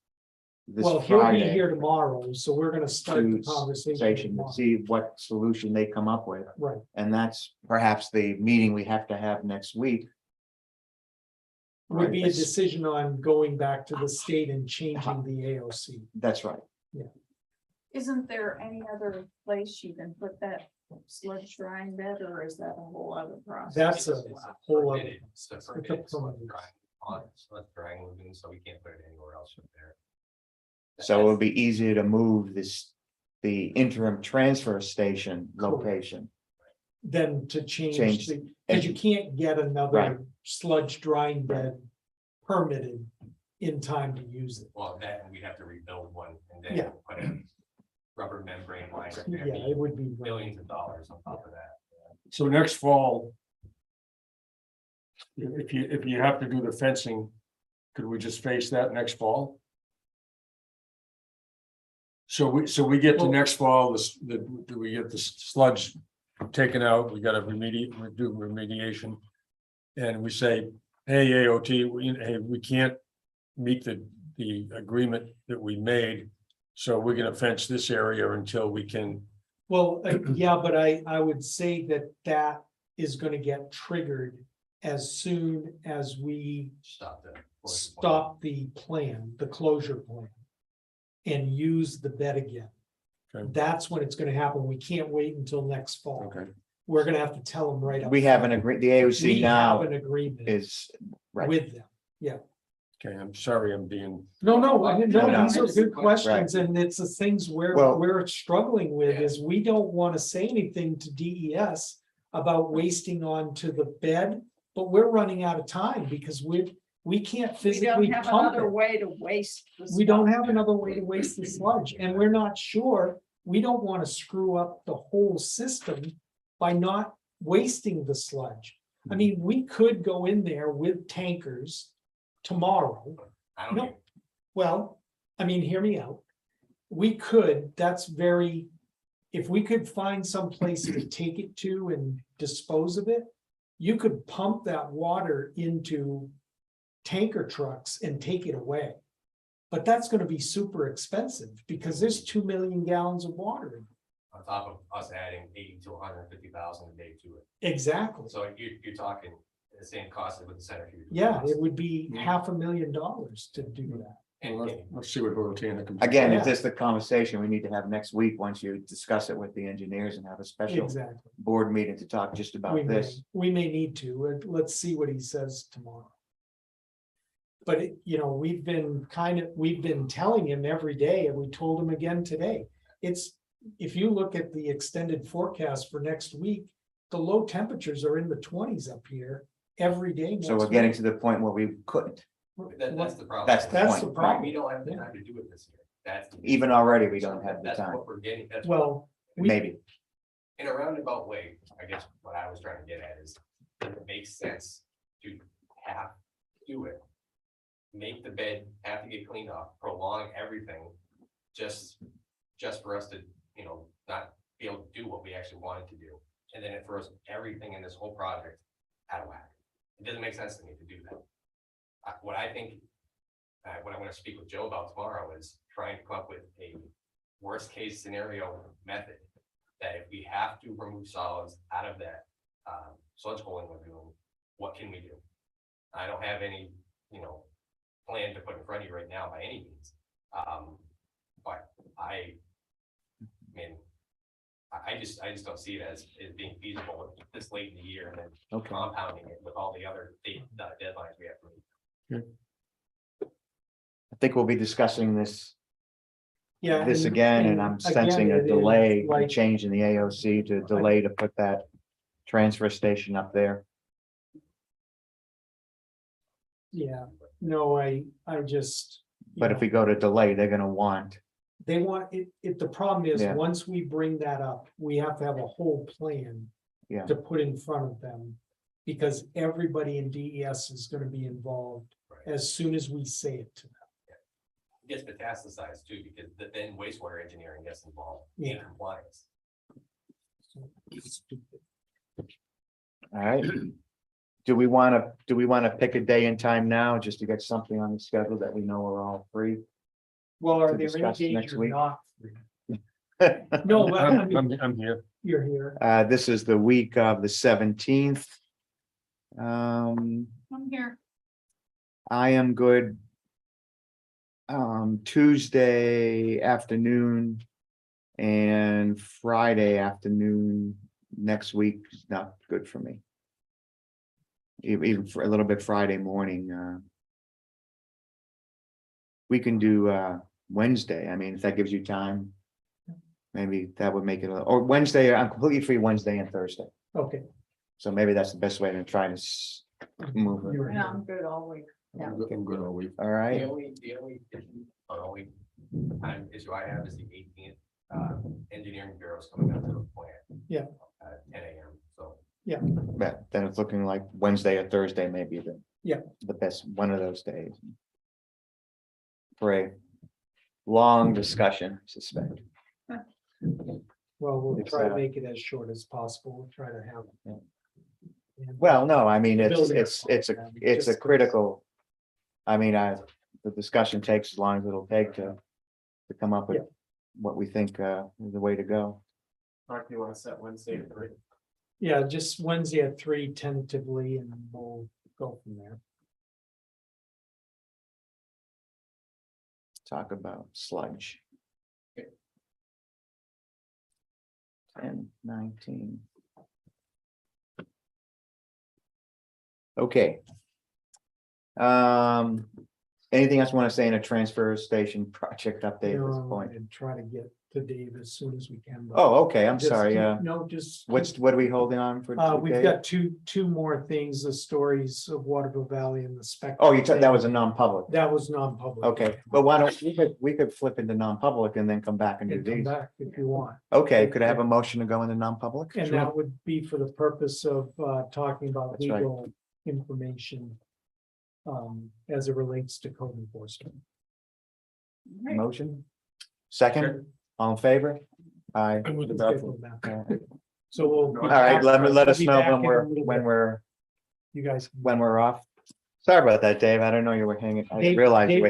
this Well, he'll be Friday here tomorrow, so we're gonna start the to conversation station to tomorrow. see what solution they come up with. Right, And that's perhaps the meeting we have to have next week. would be a Right. decision on going back to the state and changing the AOC. That's right. Isn't there any other place you can put that sludge drying bed, or is that a whole other process? That's a whole other. It's the It's a permitted sludge permitted. drying on, so that's drying lagoon, so we can't put it anywhere else from there. So it would be easier to move the interim transfer station location. Then to change Change. the, because you can't get Right. another sludge drying bed permitted in time to use it. Well, that, and we'd have to rebuild one and Yeah. then put a rubber membrane line. in there, Yeah, it would be. Millions of dollars on top of that. So next fall. If you have to do the fencing, could we just face that next fall? So we get to Well- next fall, we get the sludge taken out, we gotta do remediation. And we say, hey, AOT, we can't meet the agreement that we made. So we're gonna fence this area until we can, Well, yeah, but I would say that is gonna get triggered as soon as we Stop the. stop the plan, the closure plan. And use the bed again. Okay. That's when it's gonna happen. We can't wait until next fall. okay, We're gonna have to tell them right up. We have front. an agree, the We AOC have now an agreement is, right. with them. Yeah. okay, I'm sorry, I'm being, No, No, these are good questions, and it's the things Well- we're struggling with is we don't wanna say anything to DES about wasting onto the bed, but we're running out of time because we can't We don't physically have pump another it. way to waste. the We don't sludge. have another way to waste the sludge, and we're not sure, we don't wanna screw up the whole system by not wasting the sludge. I mean, we could go in there with tankers tomorrow. I don't No. know. Well, I mean, hear me out. We could, if we could find some place to take it to and dispose of it, you could pump that water into tanker trucks and take it away. But that's gonna be super expensive because there's 2 million gallons of water. On top of us adding 80 to 150,000 a day to it. Exactly. So you're talking the same cost as with the centrifuge. Yeah, it would be $500,000 to do that. And, Well, let's see what Hurricane comes. Again, Yeah. it's just the conversation we need to have next week, once you discuss it with the engineers and have a special Exactly. board meeting to talk just We about may, this. we may need to, let's see what he says tomorrow. But we've been telling him every day, and we told him again today. If you look at the extended forecast for next week, the low temperatures are in the 20s up here every day. So next we're getting week. to the point where we couldn't, That's the problem. That's the That's the point. problem. We don't have the time to do it this year. That's. even already, we don't have the That's time, what we're getting. That's Well, we- maybe. in a roundabout way, I guess what I was trying to get at is, does it make sense to have, do it? Make the bed have to get cleaned up, prolong everything, just for us to, not be able to do what we actually wanted to do. And then it throws everything in this whole project out of whack. It doesn't make sense to me to do that. What I think, what I'm gonna speak with Joe about tomorrow is trying to come up with a worst case scenario method. That if we have to remove solids out of that sludge holding lagoon, what can we do? I don't have any, plan to put in front of you right now by any means. But I mean, I just don't see it as being feasible this late in the year and then Okay, compounding it with all the other deadlines we have to meet. I think we'll be discussing this Yeah. again, and I'm sensing again, a it is delay, a like- change in the AOC to delay to put that transfer station up there. Yeah, no, I just. But if we go to delay, they're gonna want, They want it, the problem is, Yeah. once we bring that up, we have to have a whole plan. Yeah. To put in front of them, because everybody in DES is gonna be involved as soon as we say it to them. It gets metastasized too, because then wastewater engineering gets involved in Yeah. compliance. all right? Do we wanna pick a day and time now, just to get something on the schedule that we know we're all free? Well, are To there any discuss days next you're week. not free? No, but I mean, I'm here. you're here. This is the week of the 17th. I'm here. I am good. Tuesday afternoon and Friday afternoon next week is not good for me. Even for a little bit Friday morning, we can do Wednesday. I mean, if that gives you time. Maybe that would make it, or Wednesday, I'm completely free Wednesday and Thursday. Okay. So maybe that's the best way to try to move it. You're Yeah, here. I'm good all week. I'm good all week. All The right, only time issue I have is the 18th, engineering bureau's coming out to the plant. Yeah. At 10 a.m. So but then it's looking like Wednesday or Thursday, maybe Yeah. the best, one of those days. For a long discussion, I suspect. Well, we'll It's, try to make it as short as possible. We'll try to have. Yeah. And- Well, no, I mean, Building it's a just- critical. I mean, the discussion takes as long as it'll take to come up with Yeah. what we think is the way to go. Mark, you wanna set Wednesday at 3? Yeah, just Wednesday at 3 tentatively, and we'll go from there. Talk about sludge. 10:19. Okay. Anything else you want to say in a transfer station project update at this No, point? and try to get to Dave as soon as we can. but Oh, okay, I'm just sorry, keep- No, just. what are we holding on for? We've today? got two more things, the stories of Waterville Valley and the spec. Oh, that was a non-public. That was non-public. Okay, but why don't, we could flip into non-public and then come back and do And come these. back if you want. Okay, could I have a motion to go into non-public? And that would be for the purpose of talking about That's right. legal information. As it relates to code enforcement. Right. Motion? Second, all in favor? Aye. I'm with the Schedule that. So we'll. be All right, back- let we'll us be know back in a little bit. when You guys. we're off. Sorry about that, Dave. I don't know you were hanging. I Dave- realized you Dave were